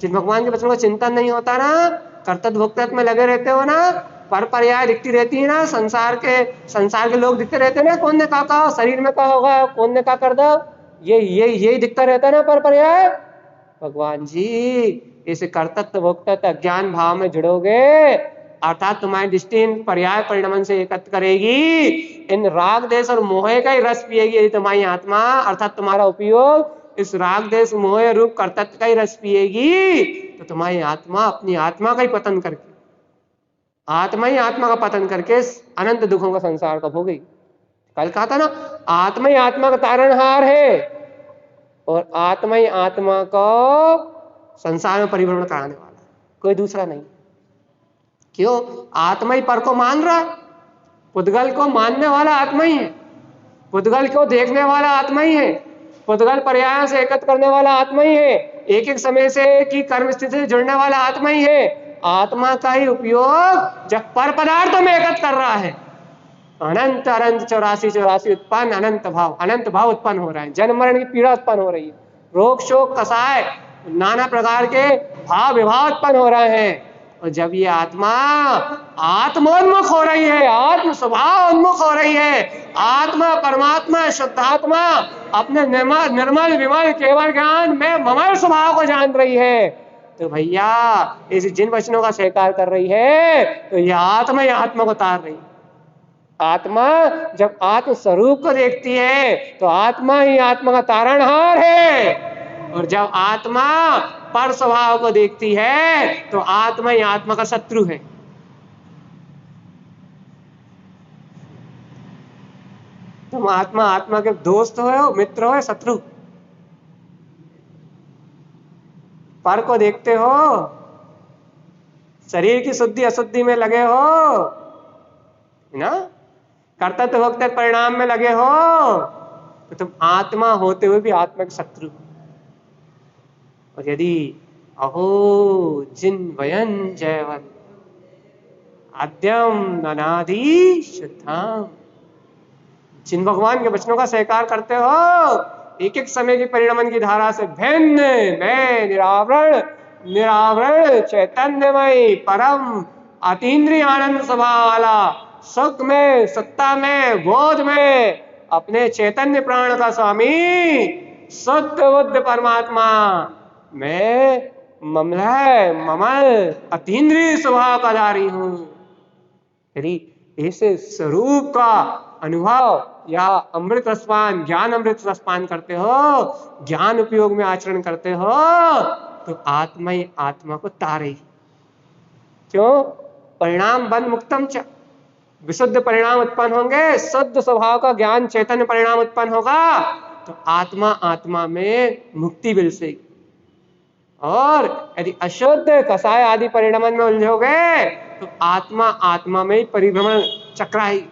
जिन भगवान के वचनों का चिंतन नहीं होता ना, कर्तव्य भोक्तव्य में लगे रहते हो ना, पर पर्याय दिखती रहती है ना, संसार के लोग दिखते रहते हैं ना, कौन ने कहा शरीर में क्या होगा, कौन ने क्या कर दो, यही दिखता रहता है ना पर पर्याय। भगवान जी इसे कर्तव्य भोक्तव्य ज्ञान भाव में जुड़ोगे अर्थात तुम्हारी दृष्टि इन पर्याय परिणाम से एकत्र करेगी, इन राग देश और मोह का ही रस पिएगी। यदि तुम्हारी आत्मा अर्थात तुम्हारा उपयोग इस राग देश मोह रूप कर्तव्य का ही रस पिएगी तो तुम्हारी आत्मा अपनी आत्मा का ही पतन करके आत्मा ही आत्मा का पतन करके अनंत दुखों का संसार का भोगी। कल कहा था ना, आत्मा ही आत्मा का तारणहार है और आत्मा ही आत्मा को संसार में परिभ्रमण कराने वाला है, कोई दूसरा नहीं। क्यों? आत्मा ही पर को मान रहा है, पुद्गल को मानने वाला आत्मा ही है, पुद्गल को देखने वाला आत्मा ही है, पुद्गल पर्याय से एकत्र करने वाला आत्मा ही है, एक एक समय से की कर्म स्थिति से जुड़ने वाला आत्मा ही है। आत्मा का ही उपयोग जब पर पदार्थों में एकत्र कर रहा है, अनंत अनंत 84 उत्पन्न अनंत भाव उत्पन्न हो रहा है, जन्म मरण की पीड़ा उत्पन्न हो रही है, रोग शोक कसाय नाना प्रकार के भाव विभाव उत्पन्न हो रहे हैं। और जब ये आत्मा आत्मोन्मुख हो रही है, आत्म स्वभाव उन्मुख हो रही है, आत्मा परमात्मा शुद्धात्मा अपने निर्मल विमल केवल ज्ञान में ममल स्वभाव को जान रही है, तो भैया इस जिन वचनों का स्वीकार कर रही है तो ये आत्मा ही आत्मा को तार रही है। आत्मा जब आत्म स्वरूप को देखती है तो आत्मा ही आत्मा का तारणहार है, और जब आत्मा पर स्वभाव को देखती है तो आत्मा ही आत्मा का शत्रु है। तुम आत्मा आत्मा के दोस्त हो, मित्र हो, शत्रु? पर को देखते हो, शरीर की शुद्धि अशुद्धि में लगे हो ना, कर्तव्य भोक्तव्य परिणाम में लगे हो, तो तुम आत्मा होते हुए भी आत्मा के शत्रु। और यदि अहो जिन वयन जयवन आद्यम अनादि शुद्धम, जिन भगवान के वचनों का स्वीकार करते हो, एक एक समय की परिणमन की धारा से भिन्न मैं निरावरण चैतन्यमय परम अतीन्द्रिय आनंद स्वभाव वाला, सुख में सत्ता में बोध में अपने चैतन्य प्राण का स्वामी शुद्ध बुद्ध परमात्मा मैं ममल अतीन्द्रिय स्वभाव का धारी हूं। यदि ऐसे स्वरूप का अनुभव या अमृत रसपान, ज्ञान अमृत रसपान करते हो, ज्ञान उपयोग में आचरण करते हो, तो आत्मा ही आत्मा को तारेगी। क्यों? परिणाम बंध मुक्तम च, विशुद्ध परिणाम उत्पन्न होंगे, शुद्ध स्वभाव का ज्ञान चैतन्य परिणाम उत्पन्न होगा, तो आत्मा आत्मा में मुक्ति बिलसेगी। और यदि अशुद्ध कसाय आदि परिणामन में उलझोगे तो आत्मा आत्मा में ही परिभ्रमण चक्राएगी।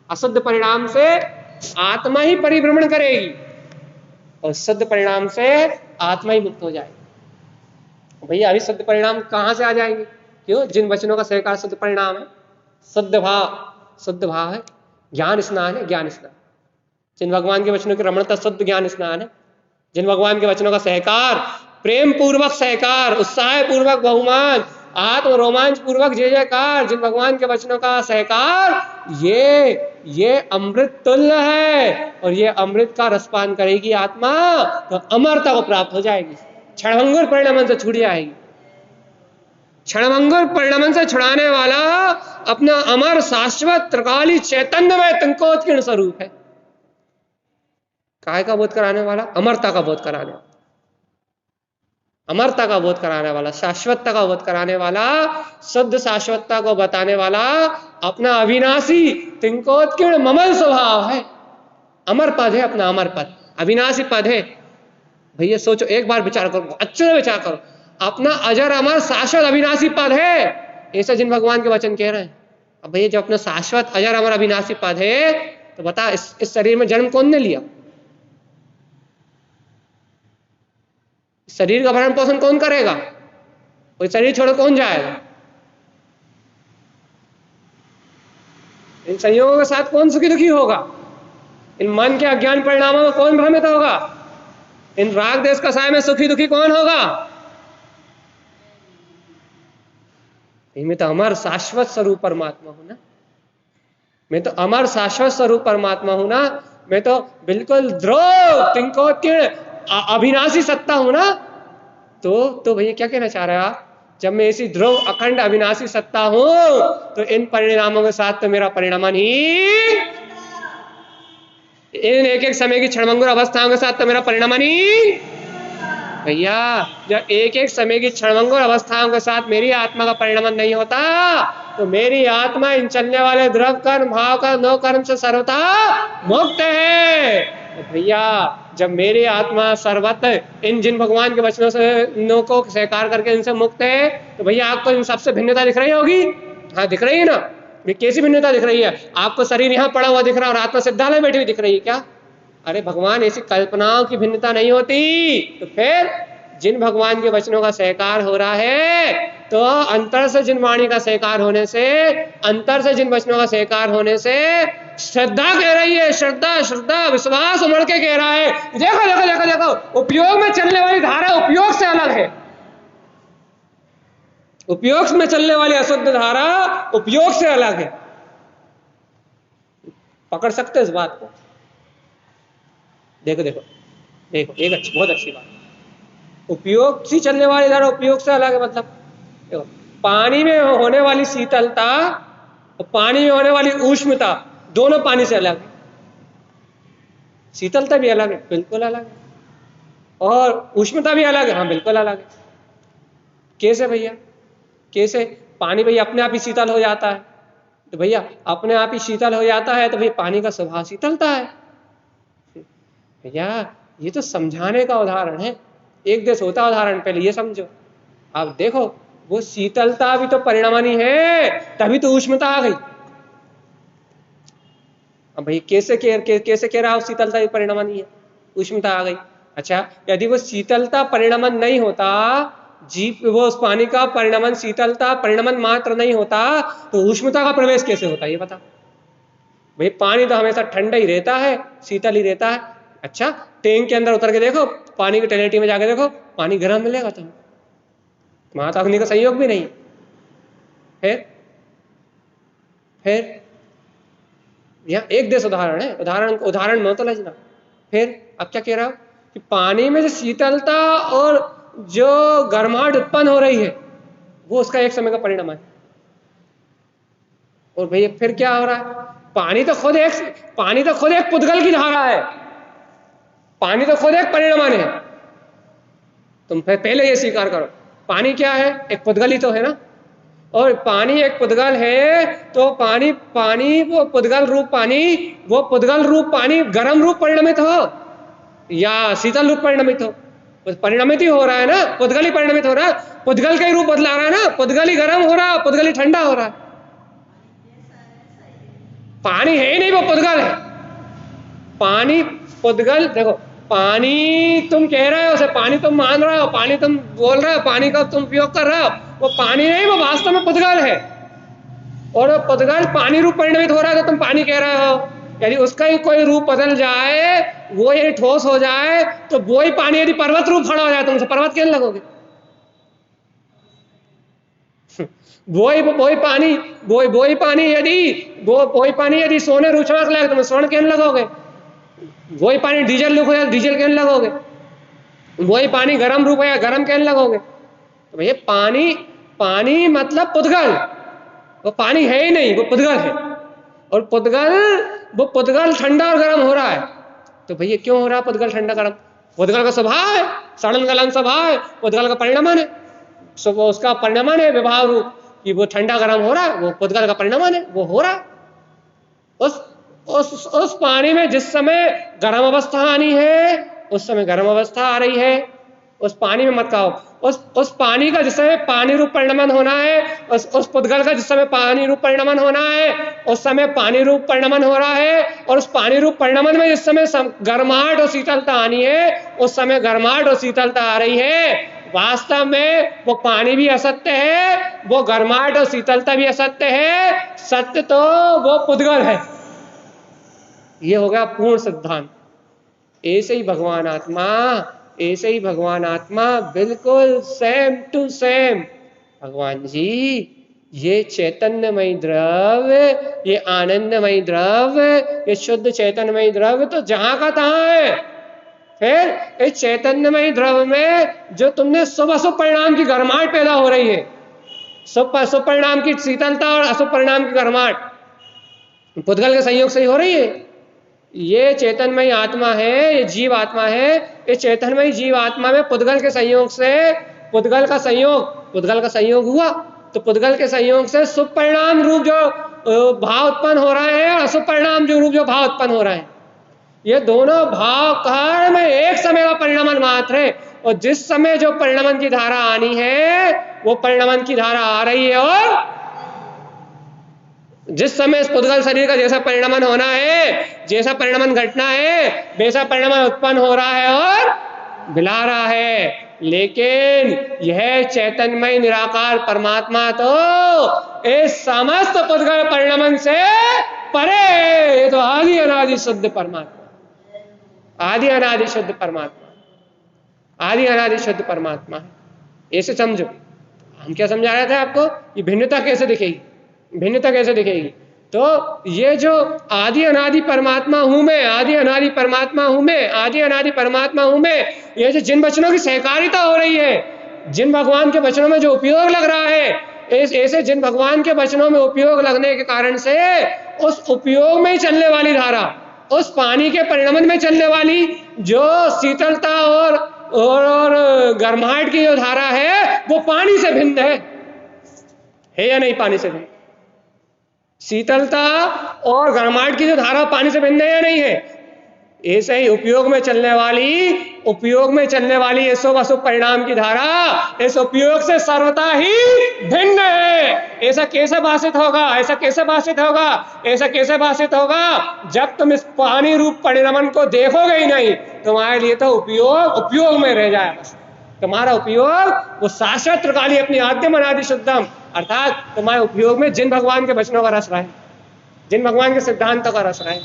अशुद्ध परिणाम से आत्मा ही परिभ्रमण करेगी और शुद्ध परिणाम से आत्मा ही मुक्त हो जाएगी। भैया अभी शुद्ध परिणाम कहां से आ जाएंगे? क्यों? जिन वचनों का स्वीकार शुद्ध परिणाम है, शुद्ध भाव है, ज्ञान स्नान है, ज्ञान स्नान। जिन भगवान के वचनों की रमणता शुद्ध ज्ञान स्नान है, जिन भगवान के वचनों का सहकार, प्रेम पूर्वक सहकार, उत्साह पूर्वक बहुमान, आत्म रोमांच पूर्वक जय जयकार, जिन भगवान के वचनों का सहकार, ये अमृत तुल्य है और ये अमृत का रसपान करेगी आत्मा तो अमरता को प्राप्त हो जाएगी, क्षणभंगुर परिणमन से छूट जाएगी। क्षणभंगुर परिणमन से छुड़ाने वाला अपना अमर शाश्वत त्रिकाली चैतन्य में तिंकोत्कीर्ण स्वरूप है। काय का बोध कराने वाला? अमरता का बोध कराने वाला, अमरता का बोध कराने वाला, शाश्वतता का बोध कराने वाला, शुद्ध शाश्वतता को बताने वाला अपना अविनाशी तिंकोत्कीर्ण ममल स्वभाव है। अमर पद है, अपना अमर पद, अविनाशी पद है। भैया सोचो, एक बार विचार करो, अच्छे से विचार करो, अपना अजर अमर शाश्वत अविनाशी पद है, ऐसा जिन भगवान के वचन कह रहे हैं। अब भैया जब अपना शाश्वत अजर अमर अविनाशी पद है तो बता इस शरीर में जन्म कौन ने लिया? शरीर का भरण पोषण कौन करेगा? कोई शरीर छोड़ कौन जाएगा? इन संयोगों के साथ कौन सुखी दुखी होगा? इन मन के अज्ञान परिणामों में कौन भ्रमित होगा? इन राग देश कसाय में सुखी दुखी कौन होगा? मैं तो अमर शाश्वत स्वरूप परमात्मा हूं ना, मैं तो अमर शाश्वत स्वरूप परमात्मा हूं ना, मैं तो बिल्कुल ध्रुव तिंकोत्कीर्ण अविनाशी सत्ता हूं ना। तो भैया क्या कहना चाह रहे हैं आप? जब मैं ऐसी ध्रुव अखंड अविनाशी सत्ता हूं तो इन परिणामों के साथ तो मेरा परिणामन ही, इन एक एक समय की क्षणभंगुर अवस्थाओं के साथ तो मेरा परिणामन ही। भैया जब एक एक समय की क्षणभंगुर अवस्थाओं के साथ मेरी आत्मा का परिणामन नहीं होता तो मेरी आत्मा इन चलने वाले द्रव कर्म भाव कर्म नो कर्म से सर्वथा मुक्त है। तो भैया जब मेरी आत्मा सर्वत्र इन जिन भगवान के वचनों से नो को स्वीकार करके इनसे मुक्त है, तो भैया आपको इन सबसे भिन्नता दिख रही होगी। हाँ दिख रही है ना, कैसी भिन्नता दिख रही है? आपको शरीर यहाँ पड़ा हुआ दिख रहा है और आत्मा सिद्धालय बैठी हुई दिख रही है क्या? अरे भगवान ऐसी कल्पनाओं की भिन्नता नहीं होती। तो फिर जिन भगवान के वचनों का स्वीकार हो रहा है, तो अंतर से जिन वाणी का स्वीकार होने से, अंतर से जिन वचनों का स्वीकार होने से श्रद्धा कह रही है, श्रद्धा श्रद्धा विश्वास उमड़ के कह रहा है, देखो देखो देखो देखो, उपयोग में चलने वाली धारा उपयोग से अलग है। उपयोग में चलने वाली अशुद्ध धारा उपयोग से अलग है। पकड़ सकते इस बात को? देखो देखो देखो, एक अच्छी बहुत अच्छी बात, उपयोग से चलने वाली धारा उपयोग से अलग है। मतलब देखो, पानी में होने वाली शीतलता और पानी में होने वाली उष्णता दोनों पानी से अलग है। शीतलता भी अलग है, बिल्कुल अलग है, और उष्णता भी अलग है, हाँ बिल्कुल अलग है। कैसे भैया? कैसे? पानी भैया अपने आप ही शीतल हो जाता है, तो भैया अपने आप ही शीतल हो जाता है, तो भैया पानी का स्वभाव शीतलता है। भैया ये तो समझाने का उदाहरण है, एक देश होता उदाहरण, पहले ये समझो। आप देखो वो शीतलता भी तो परिणामी है, तभी तो उष्णता आ गई। अब भाई कैसे कह रहा हो शीतलता भी परिणामी है, उष्णता आ गई? अच्छा, यदि वो शीतलता परिणामन नहीं होता, जीव वो उस पानी का परिणामन शीतलता परिणामन मात्र नहीं होता, तो उष्णता का प्रवेश कैसे होता? ये बता भाई। पानी तो हमेशा ठंडा ही रहता है, शीतल ही रहता है। अच्छा, टैंक के अंदर उतर के देखो, पानी की टैलेटी में जाके देखो, पानी गर्म मिलेगा तुम्हें, वहां तो अग्नि का संयोग भी नहीं। फिर यहाँ एक देश उदाहरण है, उदाहरण में तो लेना। फिर अब क्या कह रहा हूं कि पानी में जो शीतलता और जो गर्माहट उत्पन्न हो रही है, वो उसका एक समय का परिणाम है। और भैया फिर क्या हो रहा है? पानी तो खुद एक पुद्गल की धारा है, पानी तो खुद एक परिणाम है। तुम पहले ये स्वीकार करो, पानी क्या है? एक पुद्गल ही तो है ना। और पानी एक पुद्गल है, तो पानी वो पुद्गल रूप पानी गर्म रूप परिणमित हो या शीतल रूप परिणमित हो? परिणमित ही हो रहा है ना, पुद्गल ही परिणमित हो रहा है, पुद्गल का ही रूप बदला रहा है ना, पुद्गल ही गर्म हो रहा है, पुद्गल ही ठंडा हो रहा है। पानी है ही नहीं, वो पुद्गल है। पानी पुद्गल, देखो पानी तुम कह रहे हो, उसे पानी तुम मान रहे हो, पानी तुम बोल रहे हो, पानी का तुम उपयोग कर रहे हो, वो पानी नहीं, वो वास्तव में पुद्गल है। और वो पुद्गल पानी रूप परिणमित हो रहा है, तो तुम पानी कह रहे हो। यदि उसका ही कोई रूप बदल जाए, वो यदि ठोस हो जाए, तो वो ही पानी यदि पर्वत रूप खड़ा हो जाए, तुम उसे पर्वत कहने लगोगे। वही पानी यदि सोने रुचमाक लगे, तुम स्वर्ण कहने लगोगे। वही पानी डीजल रूप है, डीजल कहने लगोगे। वही पानी गर्म रूप है, गर्म कहने लगोगे। तो भैया पानी मतलब पुद्गल, वो पानी है ही नहीं, वो पुद्गल है। और पुद्गल ठंडा और गर्म हो रहा है। तो भैया क्यों हो रहा है पुद्गल ठंडा गर्म? पुद्गल का स्वभाव है, सड़न गलन स्वभाव है, पुद्गल का परिणाम है, उसका परिणाम है विभाव रूप कि वो ठंडा गर्म हो रहा है, वो पुद्गल का परिणाम है, वो हो रहा है। उस पानी में जिस समय गर्म अवस्था आनी है, उस समय गर्म अवस्था आ रही है। उस पानी में मत कहो, उस पानी का जिस समय पानी रूप परिणमन होना है, उस पुद्गल का जिस समय पानी रूप परिणमन होना है, उस समय पानी रूप परिणमन हो रहा है। और उस पानी रूप परिणमन में जिस समय गर्माहट और शीतलता आनी है, उस समय गर्माहट और शीतलता आ रही है। वास्तव में वो पानी भी असत्य है, वो गर्माहट और शीतलता भी असत्य है, सत्य तो वो पुद्गल है। ये हो गया पूर्ण सिद्धांत। ऐसे ही भगवान आत्मा बिल्कुल सेम टू सेम। भगवान जी ये चैतन्यमय द्रव्य, ये आनंदमय द्रव्य, ये शुद्ध चैतन्यमय द्रव्य तो जहां का तहां है। फिर इस चैतन्यमय द्रव्य में जो तुमने शुभ अशुभ परिणाम की गर्माहट पैदा हो रही है, शुभ परिणाम की शीतलता और अशुभ परिणाम की गर्माहट पुद्गल के संयोग से ही हो रही है। ये चैतन्यमय आत्मा है, ये जीव आत्मा है। इस चैतन्यमय जीव आत्मा में पुद्गल के संयोग से पुद्गल का संयोग हुआ। तो पुद्गल के संयोग से शुभ परिणाम रूप जो भाव उत्पन्न हो रहा है, अशुभ परिणाम जो रूप जो भाव उत्पन्न हो रहा है, ये दोनों भाव काल में एक समय का परिणमन मात्र है। और जिस समय जो परिणमन की धारा आनी है वो परिणमन की धारा आ रही है, और जिस समय इस पुद्गल शरीर का जैसा परिणमन होना है, जैसा परिणमन घटना है, वैसा परिणमन उत्पन्न हो रहा है और बिला रहा है। लेकिन यह चैतन्यमय निराकार परमात्मा तो इस समस्त पुद्गल परिणमन से परे, ये तो आदि अनादि शुद्ध परमात्मा, आदि अनादि शुद्ध परमात्मा, आदि अनादि शुद्ध परमात्मा है। ऐसे समझो। हम क्या समझा रहे थे आपको, ये भिन्नता कैसे दिखेगी, भिन्नता कैसे दिखेगी? तो ये जो आदि अनादि परमात्मा हूं मैं, आदि अनादि परमात्मा हूं मैं, आदि अनादि परमात्मा हूं मैं, ये जो जिन वचनों की सहकारिता हो रही है, जिन भगवान के वचनों में जो उपयोग लग रहा है, ऐसे जिन भगवान के वचनों में उपयोग लगने के कारण से उस उपयोग में ही चलने वाली धारा, उस पानी के परिणमन में चलने वाली जो शीतलता और गर्माहट की जो धारा है वो पानी से भिन्न है या नहीं? पानी से भिन्न। शीतलता और गर्माहट की जो धारा पानी से भिन्न है या नहीं है? ऐसे ही उपयोग में चलने वाली ये शुभ अशुभ परिणाम की धारा इस उपयोग से सर्वथा ही भिन्न है। ऐसा कैसे भाषित होगा? ऐसा कैसे भाषित होगा? ऐसा कैसे भाषित होगा? जब तुम इस पानी रूप परिणमन को देखोगे ही नहीं, तुम्हारे लिए तो उपयोग में रह जाए। तुम्हारा उपयोग वो शाश्वत काली अपनी आद्यम अनादि शुद्धम, अर्थात तुम्हारे उपयोग में जिन भगवान के वचनों का रस रहा है, जिन भगवान के सिद्धांतों का रस रहा है,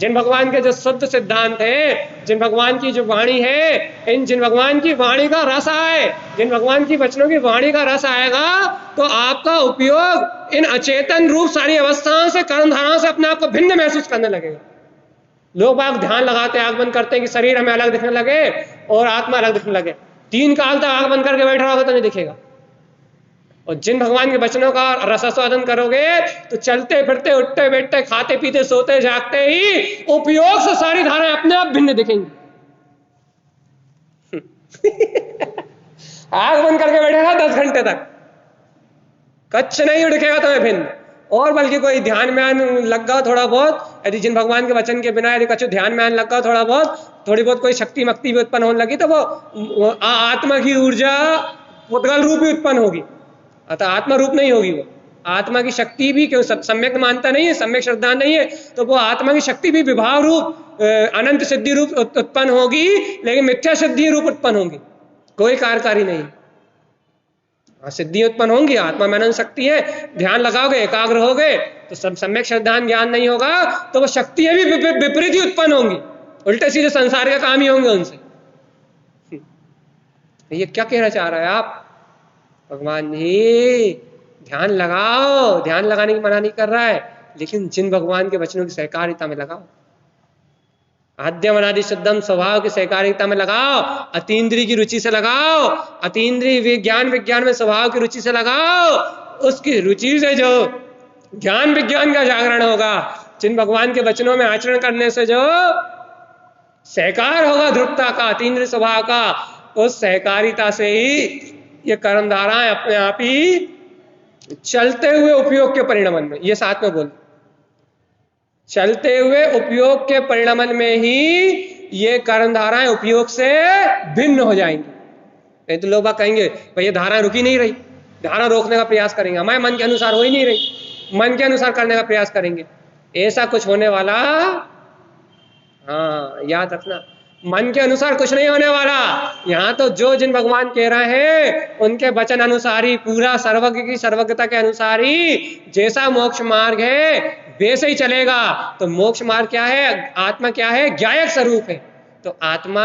जिन भगवान के जो शुद्ध सिद्धांत है, जिन भगवान की जो वाणी है, इन जिन भगवान की वाणी का रस आए, जिन भगवान की वचनों की वाणी का रस आएगा तो आपका उपयोग इन अचेतन रूप सारी अवस्थाओं से, कर्म धाराओं से अपने आप को भिन्न महसूस करने लगेगा। लोग बाग ध्यान लगाते हैं, आंख बंद करते हैं कि शरीर हमें अलग दिखने लगे और आत्मा अलग दिखने लगे। 3 काल तक आंख बंद करके बैठ रहा होगा तो नहीं दिखेगा। और जिन भगवान के वचनों का रसास्वादन करोगे तो चलते फिरते, उठते बैठते, खाते पीते, सोते जागते ही उपयोग से सारी धाराएं अपने आप भिन्न दिखेंगी। आंख बंद करके बैठेगा 10 घंटे तक, कच्छ नहीं दिखेगा तुम्हें भिन्न। और बल्कि कोई ध्यान में लग गया थोड़ा बहुत, यदि जिन भगवान के वचन के बिना यदि कच्छ ध्यान में लग गया थोड़ा बहुत, थोड़ी बहुत कोई शक्ति मक्ति भी उत्पन्न होने लगी तो वो आत्मा की ऊर्जा पुद्गल रूप भी उत्पन्न होगी। अतः आत्मा रूप नहीं होगी, वो आत्मा की शक्ति भी, क्यों सम्यक मानता नहीं है, सम्यक श्रद्धा नहीं है, तो वो आत्मा की शक्ति भी विभाव रूप, अनंत सिद्धि रूप उत्पन्न होगी, लेकिन मिथ्या सिद्धि रूप उत्पन्न होगी, कोई कार्यकारी नहीं। सिद्धि उत्पन्न होंगी, आत्मा में अनंत शक्ति है, ध्यान लगाओगे, एकाग्र होगे तो सब सम्यक श्रद्धा ज्ञान नहीं होगा तो वो शक्तियां भी विपरीत ही उत्पन्न होंगी, उल्टे सीधे संसार के काम ही होंगे उनसे। ये क्या कहना चाह रहा है आप? भगवान जी ध्यान लगाओ, ध्यान लगाने की मना नहीं कर रहा है, लेकिन जिन भगवान के वचनों की सहकारिता में लगाओ, आद्यम अनादि शुद्धम स्वभाव की सहकारिता में लगाओ, अतीन्द्रिय की रुचि से लगाओ, अतीन्द्रिय विज्ञान में स्वभाव की रुचि से लगाओ। उसकी रुचि से जो ज्ञान विज्ञान का जागरण होगा, जिन भगवान के वचनों में आचरण करने से जो सहकार होगा ध्रुवता का, अतीन्द्रिय स्वभाव का, उस सहकारिता से ही ये कर्म धाराएं अपने आप ही चलते हुए उपयोग के परिणमन में, ये साथ में बोल, चलते हुए उपयोग के परिणमन में ही ये कर्म धाराएं उपयोग से भिन्न हो जाएंगी। नहीं तो लोग कहेंगे भाई ये धाराएं रुकी नहीं रही, धारा रोकने का प्रयास करेंगे, हमारे मन के अनुसार हो ही नहीं रही, मन के अनुसार करने का प्रयास करेंगे, ऐसा कुछ होने वाला, हाँ याद रखना, मन के अनुसार कुछ नहीं होने वाला। यहाँ तो जो जिन भगवान कह रहे हैं उनके वचन अनुसार ही, पूरा सर्वज्ञ की सर्वज्ञता के अनुसार ही जैसा मोक्ष मार्ग है वैसे ही चलेगा। तो मोक्ष मार्ग क्या है? आत्मा क्या है? ज्ञायक स्वरूप है। तो आत्मा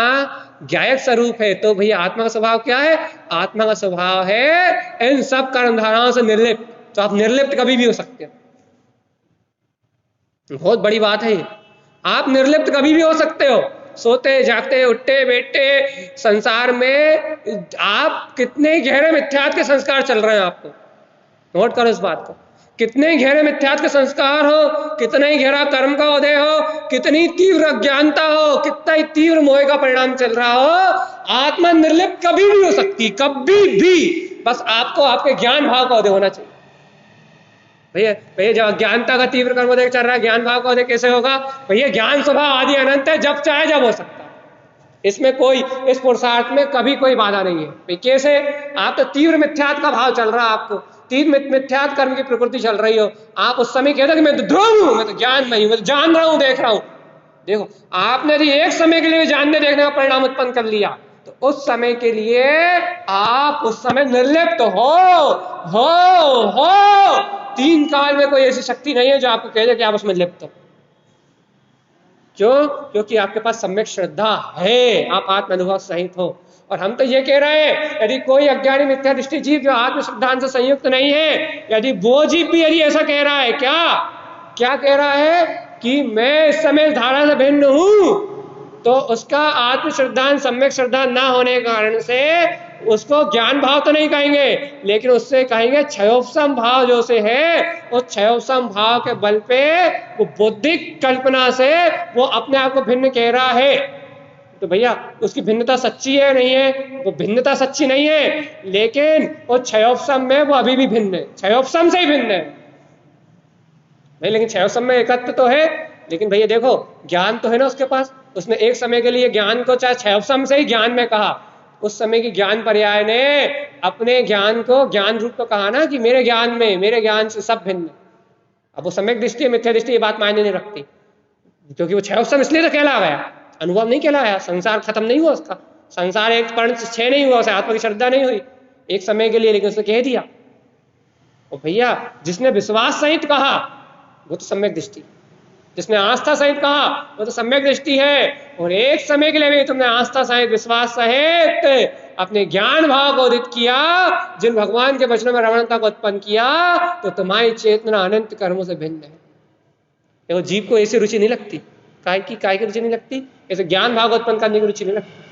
ज्ञायक स्वरूप है, तो भैया आत्मा का स्वभाव क्या है? आत्मा का स्वभाव है इन सब कर्म धाराओं से निर्लिप्त। तो आप निर्लिप्त कभी भी हो सकते हो, बहुत बड़ी बात है। आप निर्लिप्त कभी भी हो सकते हो, सोते जागते उठते बैठते संसार में आप कितने गहरे मिथ्यात्व के संस्कार चल रहे हैं, आपको नोट करो इस बात को। कितने गहरे मिथ्यात्व के संस्कार हो, कितना ही गहरा कर्म का उदय हो, कितनी तीव्र अज्ञानता हो, कितना ही तीव्र मोह का परिणाम चल रहा हो, आत्मा निर्लिप्त कभी भी हो सकती, कभी भी। बस आपको आपके ज्ञान भाव का उदय होना चाहिए। भैया भैया जब अज्ञानता का तीव्र कर्मोदय चल रहा है, ज्ञान भाव का उदय कैसे होगा? भैया ज्ञान स्वभाव आदि अनंत है, जब चाहे जब हो सकता है, इसमें कोई, इस पुरुषार्थ में कभी कोई बाधा नहीं है। भाई कैसे? आप तो तीव्र मिथ्यात्व का भाव चल रहा है, आपको तीव्र मिथ्यात्व कर्म की प्रकृति चल रही हो, आप उस समय कहते कि मैं तो ध्रुव हूं, मैं तो ज्ञान में हूं, मैं तो जान रहा हूं, देख रहा हूं। देखो आपने यदि एक समय के लिए जानने देखने का परिणाम उत्पन्न कर लिया, तो उस समय के लिए आप उस समय निर्लिप्त हो। तीन काल में कोई ऐसी शक्ति नहीं है जो आपको कह दे कि आप उसमें लिप्त हो। क्यों? क्योंकि आपके पास सम्यक श्रद्धा है, आप आत्म अनुभव सहित हो। और हम तो ये कह रहे हैं, यदि कोई अज्ञानी मिथ्या दृष्टि जीव जो आत्म सिद्धांत से संयुक्त नहीं है, यदि वो जीव भी यदि ऐसा कह रहा है, क्या कह रहा है कि मैं इस समय धारा से भिन्न हूं, तो उसका आत्म श्रद्धांत सम्यक श्रद्धा ना होने के कारण से उसको ज्ञान भाव तो नहीं कहेंगे, लेकिन उससे कहेंगे क्षयोपशम भाव जो से है, उस क्षयोपशम भाव के बल पे वो बौद्धिक कल्पना से वो अपने आप को भिन्न कह रहा है। तो भैया उसकी भिन्नता सच्ची है नहीं है? वो भिन्नता सच्ची नहीं है, लेकिन वो क्षयोपशम में वो अभी भी भिन्न है, क्षयोपशम से ही भिन्न है भाई। लेकिन क्षयोपशम में एकत्व तो है, लेकिन भैया देखो ज्ञान तो है ना उसके पास, उसने एक समय के लिए ज्ञान को चाहे क्षयोपशम से ही ज्ञान में कहा, उस समय की ज्ञान पर्याय ने अपने ज्ञान को ज्ञान रूप को कहा ना कि मेरे ज्ञान से सब भिन्न। अब वो सम्यक दृष्टि मिथ्या दृष्टि ये बात मायने नहीं रखती, क्योंकि वो क्षयोपशम इसलिए तो कहला गया, अनुभव नहीं कहलाया, संसार खत्म नहीं हुआ उसका, संसार एक पर्ण छह नहीं हुआ, उसे आत्मा की श्रद्धा नहीं हुई एक समय के लिए, लेकिन उसने कह दिया। और भैया जिसने विश्वास सहित कहा वो तो सम्यक दृष्टि, जिसने आस्था सहित कहा वो तो सम्यक दृष्टि है। और एक समय के लिए भी तुमने आस्था सहित विश्वास सहित अपने ज्ञान भाव को उदित किया, जिन भगवान के वचनों में रमणता को उत्पन्न किया, तो तुम्हारी चेतना अनंत कर्मों से भिन्न है। देखो जीव को ऐसी रुचि नहीं लगती, काय की रुचि नहीं लगती, ऐसे ज्ञान भाव को उत्पन्न करने की रुचि नहीं लगती,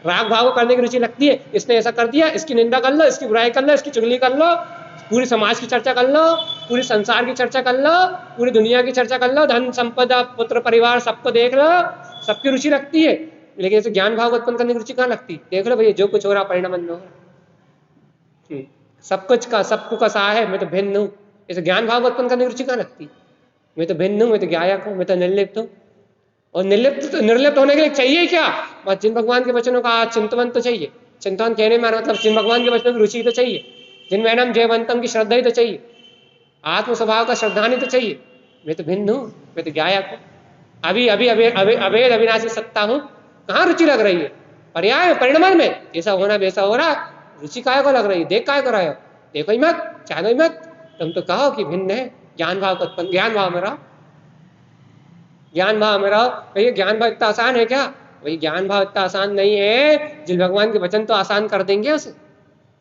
राग भाव को करने की रुचि लगती है। इसने ऐसा कर दिया, इसकी निंदा कर लो, इसकी बुराई कर लो, इसकी चुगली कर लो, पूरी समाज की चर्चा कर लो, पूरी संसार की चर्चा कर लो, पूरी दुनिया की चर्चा कर लो, धन संपदा पुत्र परिवार सबको देख लो, सबकी रुचि लगती है। लेकिन ऐसे ज्ञान भाव उत्पन्न करने की रुचि कहाँ लगती? देख लो भैया जो कुछ हो रहा परिणाम हो रहा, सब कुछ का सबको का सा है, मैं तो भिन्न हूँ, ऐसे ज्ञान भाव उत्पन्न करने की रुचि कहाँ लगती? मैं तो भिन्न हूँ, मैं तो ज्ञायक हूँ, मैं तो निर्लिप्त हूँ। और निर्लिप्त होने के लिए चाहिए क्या? बस जिन भगवान के वचनों का चिंतन तो चाहिए, चिंतन कहने में मतलब जिन भगवान के वचनों की रुचि तो चाहिए, जिन वैनम जयवंतम की श्रद्धा ही तो चाहिए, आत्म स्वभाव का श्रद्धानी तो चाहिए। मैं तो भिन्न हूँ, मैं तो ज्ञायक हूँ, अभी अभी अभेद अविनाशी सत्ता हूँ, कहाँ रुचि लग रही है? पर्याय परिणाम में ऐसा होना वैसा हो रहा, रुचि काय को लग रही है? देख काय को रहा है? देखो ही मत, जानो ही मत, तुम तो कहो कि भिन्न है, ज्ञान भाव को उत्पन्न, ज्ञान भाव में रहो, ज्ञान भाव में रहो। भैया ज्ञान भाव इतना आसान है क्या? वही ज्ञान भाव इतना आसान नहीं है, जिन भगवान के वचन तो आसान कर देंगे उसे,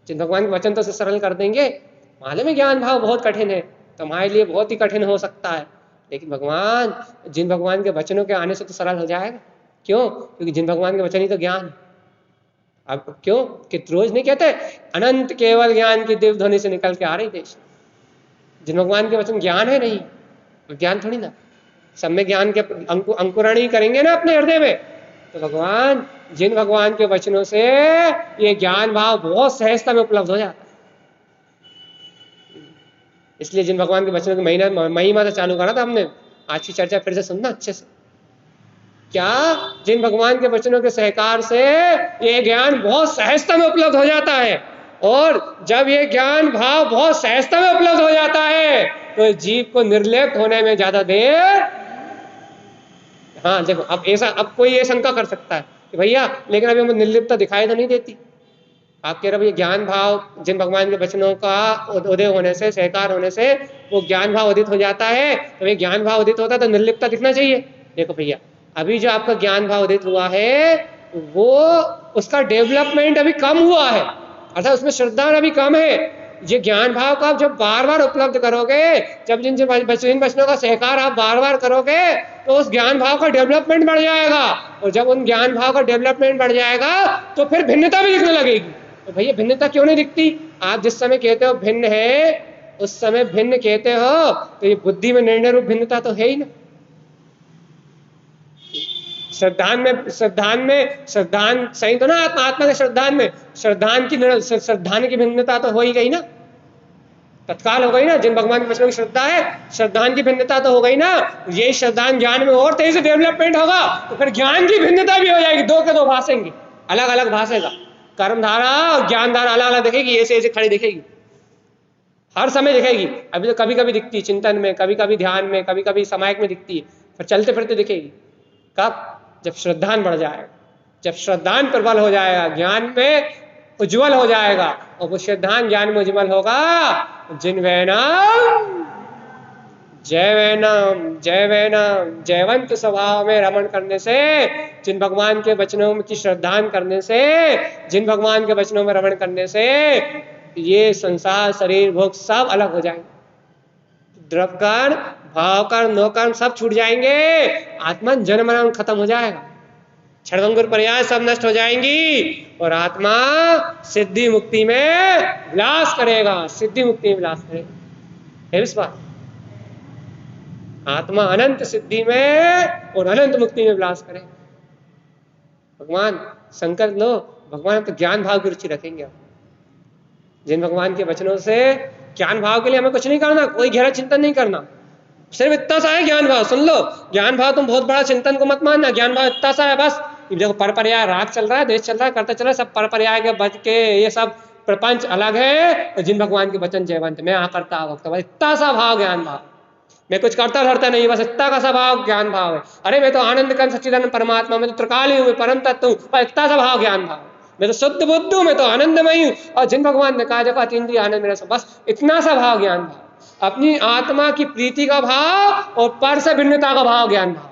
जिन भगवान के वचन तो उसे सरल कर देंगे। मालूम है ज्ञान भाव बहुत कठिन है, तुम्हारे लिए बहुत ही कठिन हो सकता है, लेकिन भगवान जिन भगवान के वचनों के आने से तो सरल हो जाएगा। क्यों? क्योंकि जिन भगवान के वचन ही तो ज्ञान है। अब क्यों कि रोज नहीं कहते अनंत केवल ज्ञान की दिव्य ध्वनि से निकल के आ रही देश, जिन भगवान के वचन ज्ञान है नहीं, तो ज्ञान थोड़ी ना, सब में ज्ञान के अंकुरण ही करेंगे ना अपने हृदय में। तो भगवान जिन भगवान के वचनों से ये ज्ञान भाव बहुत सहजता में उपलब्ध हो जाता है, इसलिए जिन भगवान के वचनों की महिमा से चालू करा था हमने, आज की चर्चा फिर से सुनना अच्छे से। क्या? जिन भगवान के वचनों के सहकार से ये ज्ञान बहुत सहजता में उपलब्ध हो जाता है, और जब ये ज्ञान भाव बहुत सहजता में उपलब्ध हो जाता है तो जीव को निर्लिप्त होने में ज्यादा देर। हाँ देखो, अब कोई ये शंका कर सकता है कि भैया लेकिन अभी हमें निर्लिप्तता दिखाई तो नहीं देती। आप कह रहे भैया ज्ञान भाव जिन भगवान के वचनों का उदय होने से, सहकार होने से वो ज्ञान भाव उदित हो जाता है, तो ये ज्ञान भाव उदित होता है तो निर्लिप्तता दिखना चाहिए। देखो भैया अभी जो आपका ज्ञान भाव उदित हुआ है वो उसका डेवलपमेंट अभी कम हुआ है, अर्थात उसमें श्रद्धा अभी कम है। ये ज्ञान भाव को आप जब बार बार उपलब्ध करोगे, जब जिन वचनों का सहकार आप बार बार करोगे, तो उस ज्ञान भाव का डेवलपमेंट बढ़ जाएगा, और जब उन ज्ञान भाव का डेवलपमेंट बढ़ जाएगा तो फिर भिन्नता भी दिखने लगेगी। तो भैया भिन्नता क्यों नहीं दिखती? आप जिस समय कहते हो भिन्न है, उस समय भिन्न कहते हो, तो ये बुद्धि में निर्णय रूप भिन्नता तो है ही ना। श्रद्धान सही तो ना, आत्मा के श्रद्धान की भिन्नता तो हो ही गई ना, तत्काल हो गई ना। जिन भगवान के वचनों की श्रद्धा है, श्रद्धान की भिन्नता तो हो गई ना। यही श्रद्धान ज्ञान में और तेजी से डेवलपमेंट होगा तो फिर ज्ञान की भिन्नता भी हो जाएगी, दो के दो भाषेंगे, अलग अलग भाषेगा। कर्म धारा और ज्ञान धारा अलग अलग दिखेगी, ऐसे ऐसे खड़ी दिखेगी, हर समय दिखेगी। अभी तो कभी कभी दिखती है चिंतन में, कभी कभी ध्यान में, कभी कभी समायक में दिखती है, फिर चलते फिरते दिखेगी। कब? जब श्रद्धान बढ़ जाएगा, जब श्रद्धान प्रबल हो जाएगा, ज्ञान में उज्जवल हो जाएगा। और वो श्रद्धान ज्ञान में उज्जवल होगा। जिन वैनम जयवंत स्वभाव में रमण करने से, जिन भगवान के वचनों की श्रद्धान करने से, जिन भगवान के वचनों में रमण करने से ये संसार, शरीर, भोग सब अलग हो जाएंगे। द्रव्य कर्म, भाव कर्म, नो कर्म सब छूट जाएंगे। आत्मा जन्म मरण खत्म हो जाएगा, क्षणभंगुर पर्याय सब नष्ट हो जाएंगी और आत्मा सिद्धि मुक्ति में विलास करेगा, सिद्धि मुक्ति में विलास करेगा। है विश्वास? आत्मा अनंत सिद्धि में और अनंत मुक्ति में विलास करे। भगवान संकल्प लो, भगवान तो ज्ञान भाव की रुचि रखेंगे। जिन भगवान के वचनों से ज्ञान भाव के लिए हमें कुछ नहीं करना, कोई गहरा चिंतन नहीं करना, सिर्फ इतना सा है ज्ञान भाव। सुन लो, ज्ञान भाव तुम बहुत बड़ा चिंतन को मत मानना, ज्ञान भाव इतना सा है बस। देखो परपर्याय राग चल रहा है, देश चल रहा है, करता चल रहा है, सब परपर्याय के बच के ये सब प्रपंच अलग है। और जिन भगवान के वचन जयवंत, मैं करता भक्त, इतना सा भाव ज्ञान भाव। मैं कुछ करता धरता नहीं, बस इतना का सा भाव ज्ञान भाव है। अरे मैं तो आनंद कंद सच्चिदानंद परमात्मा, मैं तो त्रिकाली हूँ, मैं परम तत्व हूँ, पर इतना सा भाव ज्ञान भाव। मैं तो शुद्ध बुद्ध हूँ, मैं तो आनंदमयी हूँ। और जिन भगवान ने कहा जब अतीन्द्रिय आनंद मेरा, बस इतना सा भाव ज्ञान भाव। अपनी आत्मा की प्रीति का भाव और पर से भिन्नता का भाव ज्ञान भाव।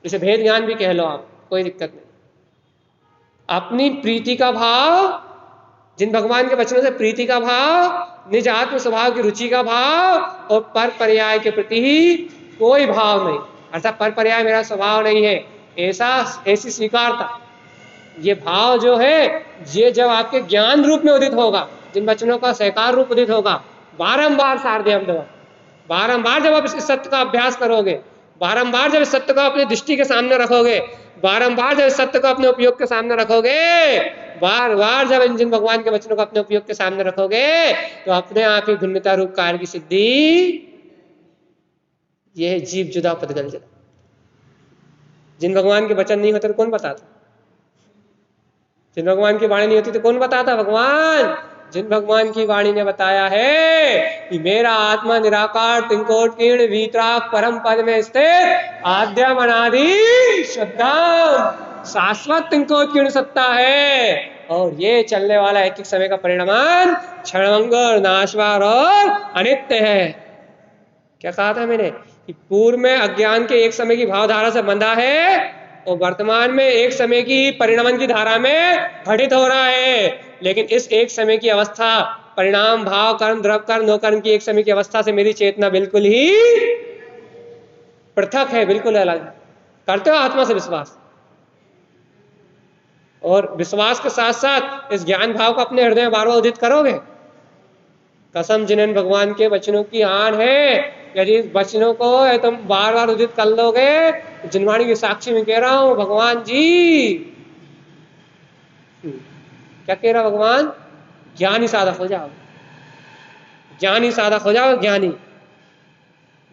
इसे भेद ज्ञान भी कह लो आप, कोई दिक्कत नहीं। अपनी प्रीति का भाव, जिन भगवान के वचनों से प्रीति का भाव, निज आत्म स्वभाव की रुचि का भाव और पर पर्याय के प्रति ही कोई भाव नहीं, अर्थात पर पर्याय मेरा स्वभाव नहीं है, ऐसी स्वीकारता। ये भाव जो है, ये जब आपके ज्ञान रूप में उदित होगा, जिन वचनों का सहकार रूप उदित होगा, बारंबार सार्धेय, बारंबार जब आप इस सत्य का अभ्यास करोगे, बारंबार जब इस सत्य को अपनी दृष्टि के सामने रखोगे, बारंबार जब इस सत्य को अपने उपयोग के सामने रखोगे, बार बार जब जिन भगवान के वचनों को अपने उपयोग के सामने रखोगे, तो अपने आप ही भिन्नता रूप कार्य की सिद्धि, यह जीव जुदा पदगल जुदा। जिन भगवान के वचन नहीं होते तो कौन बताता? जिन भगवान की वाणी नहीं होती तो कौन बताता? भगवान। जिन भगवान की वाणी ने बताया है कि मेरा आत्मा निराकार तिंकोट किरण वीतराग परम पद में स्थित आद्यम अनादि श्रद्धा शाश्वत तिंकोट किरण सत्ता है। और ये चलने वाला एक समय का परिणाम क्षणभंगुर, नाशवान और अनित्य है। क्या कहा था मैंने कि पूर्व में अज्ञान के एक समय की भावधारा से बंधा है और वर्तमान में एक समय की परिणाम की धारा में घटित हो रहा है। लेकिन इस एक समय की अवस्था, परिणाम, भाव, कर्म, द्रव्य कर्म, नो कर्म की एक समय की अवस्था से मेरी चेतना बिल्कुल ही पृथक है, बिल्कुल अलग। करते हो आत्मा से विश्वास, और विश्वास के साथ साथ इस ज्ञान भाव को अपने हृदय में बार बार उदित करोगे। कसम जिन्हें भगवान के वचनों की आन है, यदि इस वचनों को तुम बार बार उदित कर लोगे, जिनवाणी की साक्षी में कह रहा हूं भगवान जी, क्या कह रहा भगवान? ज्ञानी साधक हो जाओ, ज्ञानी साधक हो जाओ,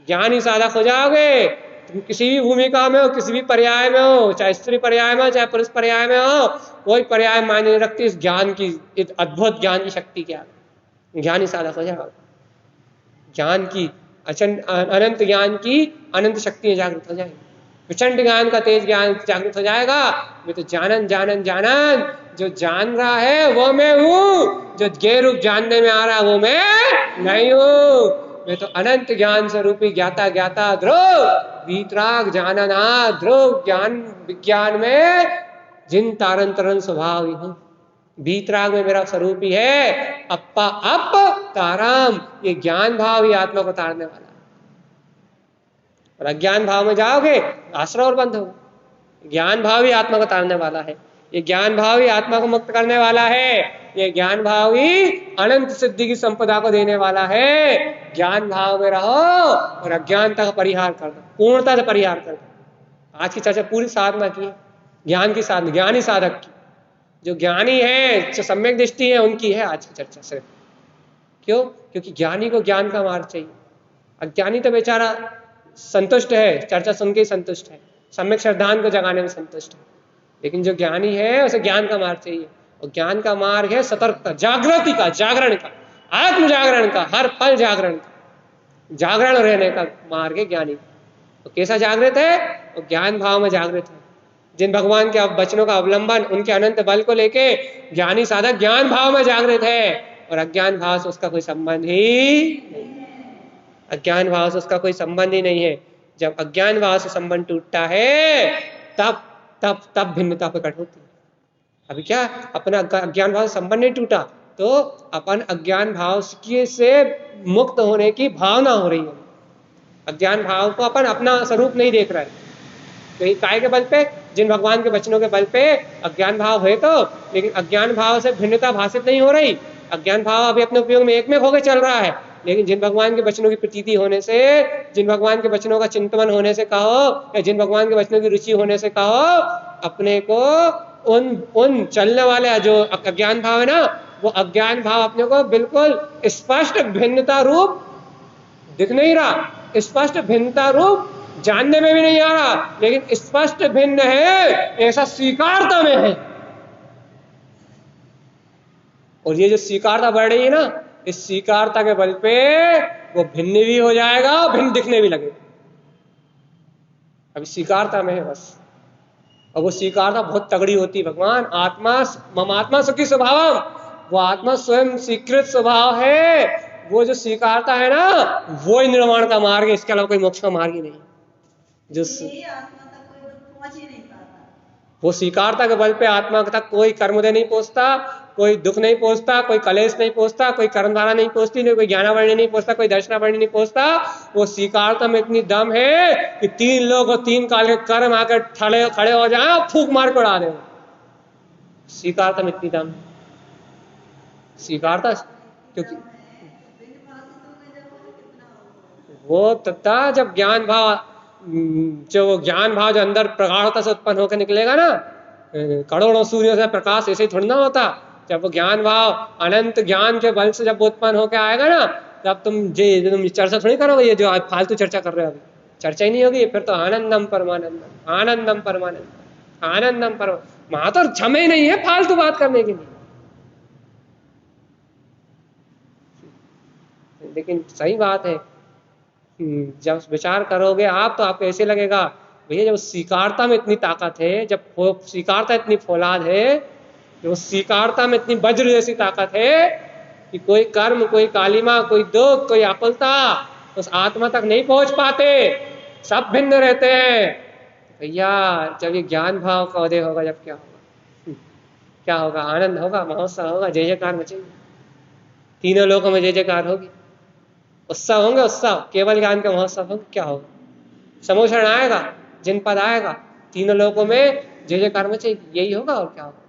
ज्ञानी साधक हो जाओगे। तुम किसी भी भूमिका में हो, किसी भी पर्याय में हो, चाहे स्त्री पर्याय में हो, चाहे पुरुष पर्याय में हो, कोई पर्याय मायने नहीं रखती इस ज्ञान की, इस अद्भुत ज्ञान की शक्ति क्या है। ज्ञानी साधक हो जाओ, ज्ञान की अनंत ज्ञान की अनंत शक्तियां जागृत हो जाएंगी, प्रचंड ज्ञान का तेज ज्ञान जागृत हो जाएगा। मैं तो जानन जो जान रहा है वो मैं हूँ, जो ज्ञेय रूप जानने में आ रहा है वो मैं नहीं हूँ। मैं तो अनंत ज्ञान स्वरूपी ज्ञाता ध्रुव वीतराग जानना ध्रुव ज्ञान विज्ञान में जिन तारन तरन स्वभाव ही हूँ। वीतराग में मेरा स्वरूप ही है, अप्पा अप ताराम, ये ज्ञान भाव ही आत्मा को तारने वाला है। और अज्ञान भाव में जाओगे आश्रय और बंद होगा। ज्ञान भाव ही आत्मा को तारने वाला है, ये ज्ञान भाव ही आत्मा को मुक्त करने वाला है, ये ज्ञान भाव ही अनंत सिद्धि की संपदा को देने वाला है। ज्ञान भाव में रहो और अज्ञानता का परिहार कर दो, पूर्णता से परिहार कर दो। आज की चर्चा पूरी साधना की है, ज्ञान की साधना, ज्ञानी साधक की, जो ज्ञानी है, जो सम्यक दृष्टि है, उनकी है आज की चर्चा सिर्फ। क्यों? क्योंकि ज्ञानी को ज्ञान का मार्ग चाहिए। अज्ञानी तो बेचारा संतुष्ट है, चर्चा सुन के ही संतुष्ट है, सम्यक श्रद्धान को जगाने में संतुष्ट है। लेकिन जो ज्ञानी है उसे ज्ञान का मार्ग चाहिए, और ज्ञान का मार्ग है सतर्कता, जागृति का, जागरण का, आत्म जागरण का, हर पल जागरण का, जागरण रहने का मार्ग है ज्ञानी। तो कैसा जागृत है? वो ज्ञान भाव में जागृत है। जिन भगवान के वचनों का अवलंबन, उनके अनंत बल को लेके ज्ञानी साधक ज्ञान भाव में जागृत है, और अज्ञान भाव से उसका कोई संबंध ही नहीं, अज्ञान भाव से उसका कोई संबंध ही नहीं है। जब अज्ञान भाव से संबंध टूटता है तब तब तब भिन्नता प्रकट होती है। अभी क्या, अपना अज्ञान भाव से संबंध नहीं टूटा, तो अपन अज्ञान भाव से मुक्त होने की भावना हो रही है। अज्ञान भाव को अपन अपना स्वरूप नहीं देख रहा है। तो काय के बल पे, जिन भगवान के वचनों के बल पे अज्ञान भाव है तो, लेकिन अज्ञान भाव से भिन्नता भाषित नहीं हो रही। अज्ञान भाव अभी अपने उपयोग में एक में होकर चल रहा है, लेकिन जिन भगवान के वचनों की प्रतीति होने से, जिन भगवान के वचनों का चिंतन होने से कहो, या जिन भगवान के वचनों की रुचि होने से कहो, अपने को उन चलने वाले जो अज्ञान भाव है ना, वो अज्ञान भाव अपने को बिल्कुल स्पष्ट भिन्नता रूप दिख नहीं रहा, स्पष्ट भिन्नता रूप जानने में भी नहीं आ रहा, लेकिन स्पष्ट भिन्न है ऐसा स्वीकारता में है। और ये जो स्वीकारता बढ़ रही है ना, इस स्वीकारता के बल पे वो भिन्न भी हो जाएगा, भिन्न दिखने भी लगेगा। अभी स्वीकारता में है बस, और वो स्वीकारता बहुत तगड़ी होती है। भगवान आत्मा ममात्मा सुखी स्वभाव, वो आत्मा स्वयं स्वीकृत स्वभाव है। वो जो स्वीकारता है ना, वो ही निर्वाण का मार्ग है, इसके अलावा कोई मोक्ष का मार्ग ही नहीं। जो वो स्वीकारता के बल पे आत्मा तक कोई कर्मोदय नहीं पहुंचता, कोई दुख नहीं पहुंचता, कोई कलेश नहीं पहुंचता, कोई कर्मधारा नहीं पहुंचती, कोई ज्ञानावरणी नहीं पहुंचता, कोई दर्शनावरणी नहीं पहुंचता। वो स्वीकारता में इतनी दम है कि 3 लोग और 3 काल के कर्म आकर खड़े हो जाए, फूंक मार के उड़ा दे। स्वीकारता में इतनी दम, स्वीकारता, क्योंकि वो तथा जब ज्ञान भाव, जो ज्ञान भाव जो अंदर प्रगाढ़ता से उत्पन्न होकर निकलेगा ना, करोड़ों सूर्यों से प्रकाश ऐसे ही थोड़ी ना होता। जब वो ज्ञान भाव अनंत ज्ञान के बल से जब उत्पन्न होकर आएगा ना, तब तुम चर्चा थोड़ी करोगे। ये जो आज फालतू चर्चा कर रहे हो, अभी चर्चा ही नहीं होगी, फिर तो आनंदम परमानंदम, आनंदम परमानंदम, आनंदम परम, वहां तो क्षमे नहीं है फालतू बात करने के लिए। लेकिन सही बात है, जब विचार करोगे आप तो आपको ऐसे लगेगा भैया, जब स्वीकारता में इतनी ताकत है, जब स्वीकारता इतनी फौलाद है, जब स्वीकारता में इतनी वज्र जैसी ताकत है कि कोई कर्म, कोई कालिमा, कोई दुख, कोई आकुलता उस आत्मा तक नहीं पहुंच पाते, सब भिन्न रहते हैं। भैया जब ये ज्ञान भाव का उदय होगा, जब क्या होगा, क्या होगा? आनंद होगा, महोत्सव होगा, जय जयकार मचेगी, तीनों लोगों में जय जयकार होगी, उत्सव होंगे, उत्सव, केवल ज्ञान का महोत्सव होगा। क्या होगा? समोषण आएगा, जिनपद आएगा, तीनों लोगों में जय जयकार मचेगी, यही होगा। और क्या होगा?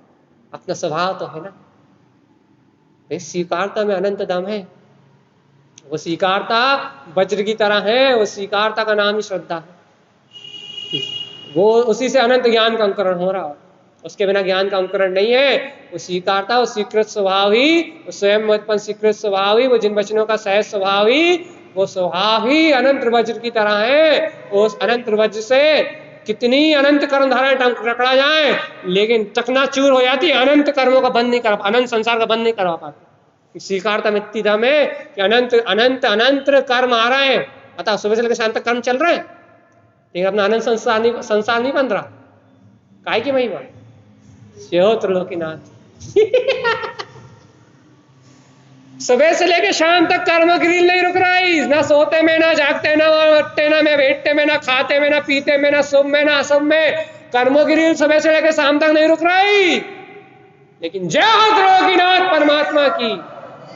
अपना स्वभाव तो है ना, इस स्वीकारता में अनंत दम है। वो स्वीकारता वज्र की तरह है, वो स्वीकारता का नाम ही श्रद्धा है। वो उसी से अनंत ज्ञान का अंकुरण हो रहा है, उसके बिना ज्ञान का अंकुरण नहीं है। वो स्वीकारता, वो स्वीकृत स्वभाव ही, वो स्वयं उत्पन्न स्वीकृत स्वभाव ही, वो जिन वचनों का सहज स्वभाव ही, वो स्वभाव ही अनंत वज्र की तरह है। उस अनंत वज्र से कितनी अनंत कर्म धाराएं टकरा जाए, लेकिन चकनाचूर हो जाती है, अनंत कर्मों का बंद नहीं कर, अनंत संसार का बंद नहीं करवा पाती। स्वीकारता में इतनी दम है कि अनंत अनंत अनंत कर्म आ रहे हैं, अतः सुबह से लेकर शाम तक कर्म चल रहे हैं, लेकिन अपना अनंत संसार नहीं बन रहा। काय की महिमा? त्रिलोकीनाथ सुबह से लेके शाम तक कर्म की रील नहीं रुक रही, ना सोते में, ना जागते, ना उठते, ना में बैठते में, ना खाते में, ना पीते में, ना शुभ में, ना अशुभ में, कर्मों की रील सुबह से लेके शाम तक नहीं रुक रही। लेकिन जय हो त्रिलोकीनाथ परमात्मा की,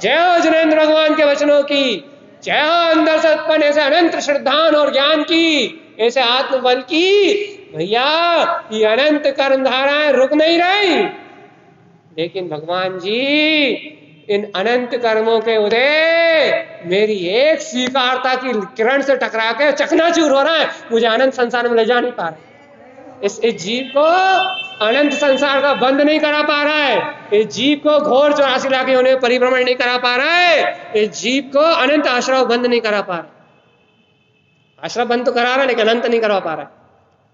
जय हो जिनेंद्र भगवान के वचनों की, जय हो अंदर से उत्पन्न ऐसे अनंत श्रद्धान और ज्ञान की, ऐसे आत्मबल की। भैया ये अनंत कर्म धाराएं रुक नहीं रही, लेकिन भगवान जी इन अनंत कर्मों के उदय मेरी एक स्वीकारता की किरण से टकरा के चकनाचूर हो रहा है, मुझे अनंत संसार में ले जा नहीं पा रहे। इस जीव को अनंत संसार का बंद नहीं करा पा रहा है। इस जीव को घोर 84 लाख योनि में परिभ्रमण नहीं करा पा रहा है। इस जीव को अनंत आश्रव बंद नहीं करा पा रहा है। आश्रव बंद तो करा रहा है लेकिन अनंत नहीं करा पा रहा है,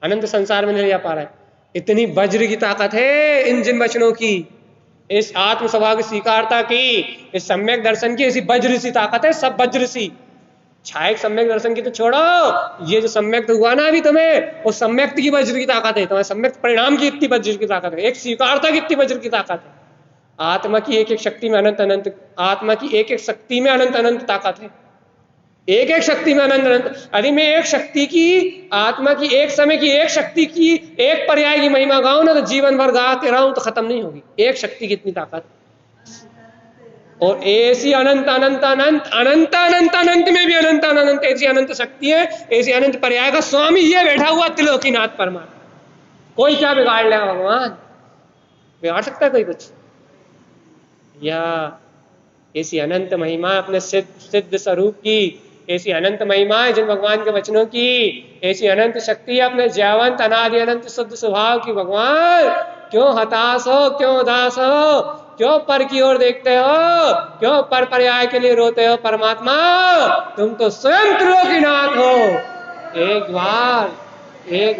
अनंत संसार में नहीं ले जा पा रहा है। इतनी वज्र की ताकत है इन जिन वचनों की, इस आत्म स्वभाव की स्वीकारता की, इस सम्यक दर्शन की ऐसी वज्र सी ताकत है, सब वज्र सी। छायक सम्यक दर्शन की तो छोड़ो, ये जो सम्यक्त हुआ ना अभी तुम्हें, वो सम्यक्त की वज्र की ताकत है, तुम्हारे सम्यक्त परिणाम की इतनी वज्र की ताकत है, एक स्वीकारता की इतनी वज्र की ताकत है। आत्मा की एक एक शक्ति में अनंत अनंत, आत्मा की एक एक शक्ति में अनंत अनंत ताकत है, एक एक शक्ति में अनंत अनंत। यदि मैं एक शक्ति की, आत्मा की एक समय की एक शक्ति की एक पर्याय की महिमा गाऊं ना तो जीवन भर गाते रहूं तो खत्म नहीं होगी। एक शक्ति की इतनी ताकत, और ऐसी अनंत अनंत अनंत अनंत अनंत अनंत में भी अनंत अनंत ऐसी अनंत शक्ति है, ऐसी अनंत पर्याय का स्वामी ये बैठा हुआ त्रिलोकीनाथ परमात्मा। कोई क्या बिगाड़ लेगा भगवान? बिगाड़ सकता है कोई कुछ? या ऐसी अनंत महिमा अपने सिद्ध स्वरूप की, ऐसी अनंत महिमा है जिन भगवान के वचनों की, ऐसी अनंत शक्ति है अपने जयवंत अनादि अनंत शुद्ध स्वभाव की। भगवान क्यों हताश हो, क्यों उदास हो, क्यों पर की ओर देखते हो, क्यों पर पर्याय के लिए रोते हो? परमात्मा तुम तो स्वयं त्रिलोकीनाथ हो। एक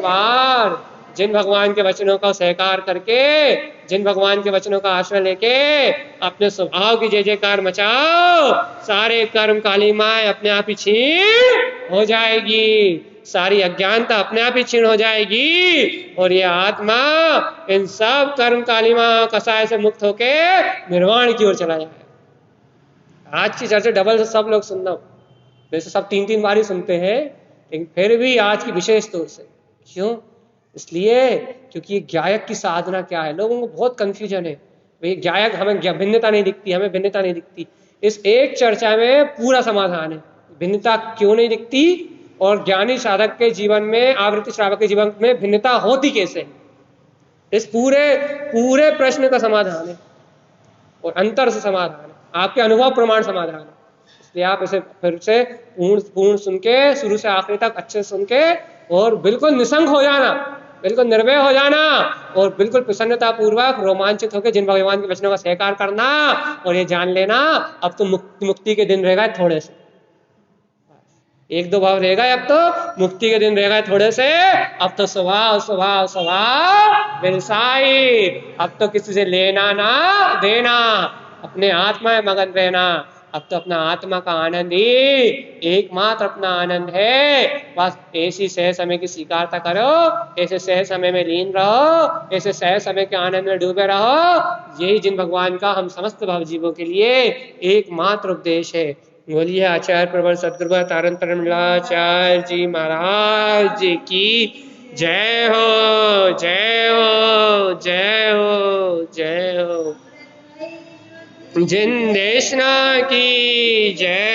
बार जिन भगवान के वचनों का स्वीकार करके, जिन भगवान के वचनों का आश्रय लेके अपने स्वभाव की जय जयकार मचाओ, सारे कर्म कालिमाएं अपने आप ही छीन हो जाएगी, सारी अज्ञानता अपने आप ही छीन हो जाएगी, और ये आत्मा इन सब कर्म कालिमा कसाय से मुक्त होके निर्वाण की ओर चला जाएगा। आज की चर्चा डबल से सब लोग सुनना, वैसे सब 3-3 बार ही सुनते हैं, लेकिन फिर भी आज की विशेष तौर से। क्यों? इसलिए क्योंकि गायक की साधना क्या है, लोगों को बहुत कंफ्यूजन है। भाई गायक, हमें भिन्नता नहीं दिखती, हमें भिन्नता नहीं दिखती। इस एक चर्चा में पूरा समाधान है, भिन्नता क्यों नहीं दिखती और ज्ञानी साधक के जीवन में, आवृत्ति श्रावक के जीवन में भिन्नता होती कैसे, इस पूरे प्रश्न का समाधान है, और अंतर से समाधान है, आपके अनुभव प्रमाण समाधान है। इसलिए आप इसे फिर से पूर्ण सुन के, शुरू से आखिरी तक अच्छे सुन के, और बिल्कुल निसंग हो जाना, बिल्कुल निर्भय हो जाना, और बिल्कुल प्रसन्नता पूर्वक रोमांचित होकर जिन भगवान के वचनों का स्वीकार करना, और ये जान लेना अब तो मुक्ति के दिन रहेगा थोड़े से, 1-2 भाव रहेगा, अब तो मुक्ति के दिन रहेगा थोड़े से। अब तो स्वभाव स्वभाव स्वभाव व्यवसायी, अब तो किसी से लेना ना देना, अपने आत्मा में मगन रहना। अब तो अपना आत्मा का आनंद ही एकमात्र अपना आनंद है। बस ऐसी सह समय की स्वीकारता करो, ऐसे सह समय में लीन रहो, ऐसे सह समय के आनंद में डूबे रहो। यही जिन भगवान का हम समस्त भाव जीवों के लिए एकमात्र उपदेश है। बोलिए आचार्य प्रवर सदगुरु तारण परमलाचार्य जी महाराज जी की जय हो, जय हो, जय हो, जय हो। जिन देशना की जय।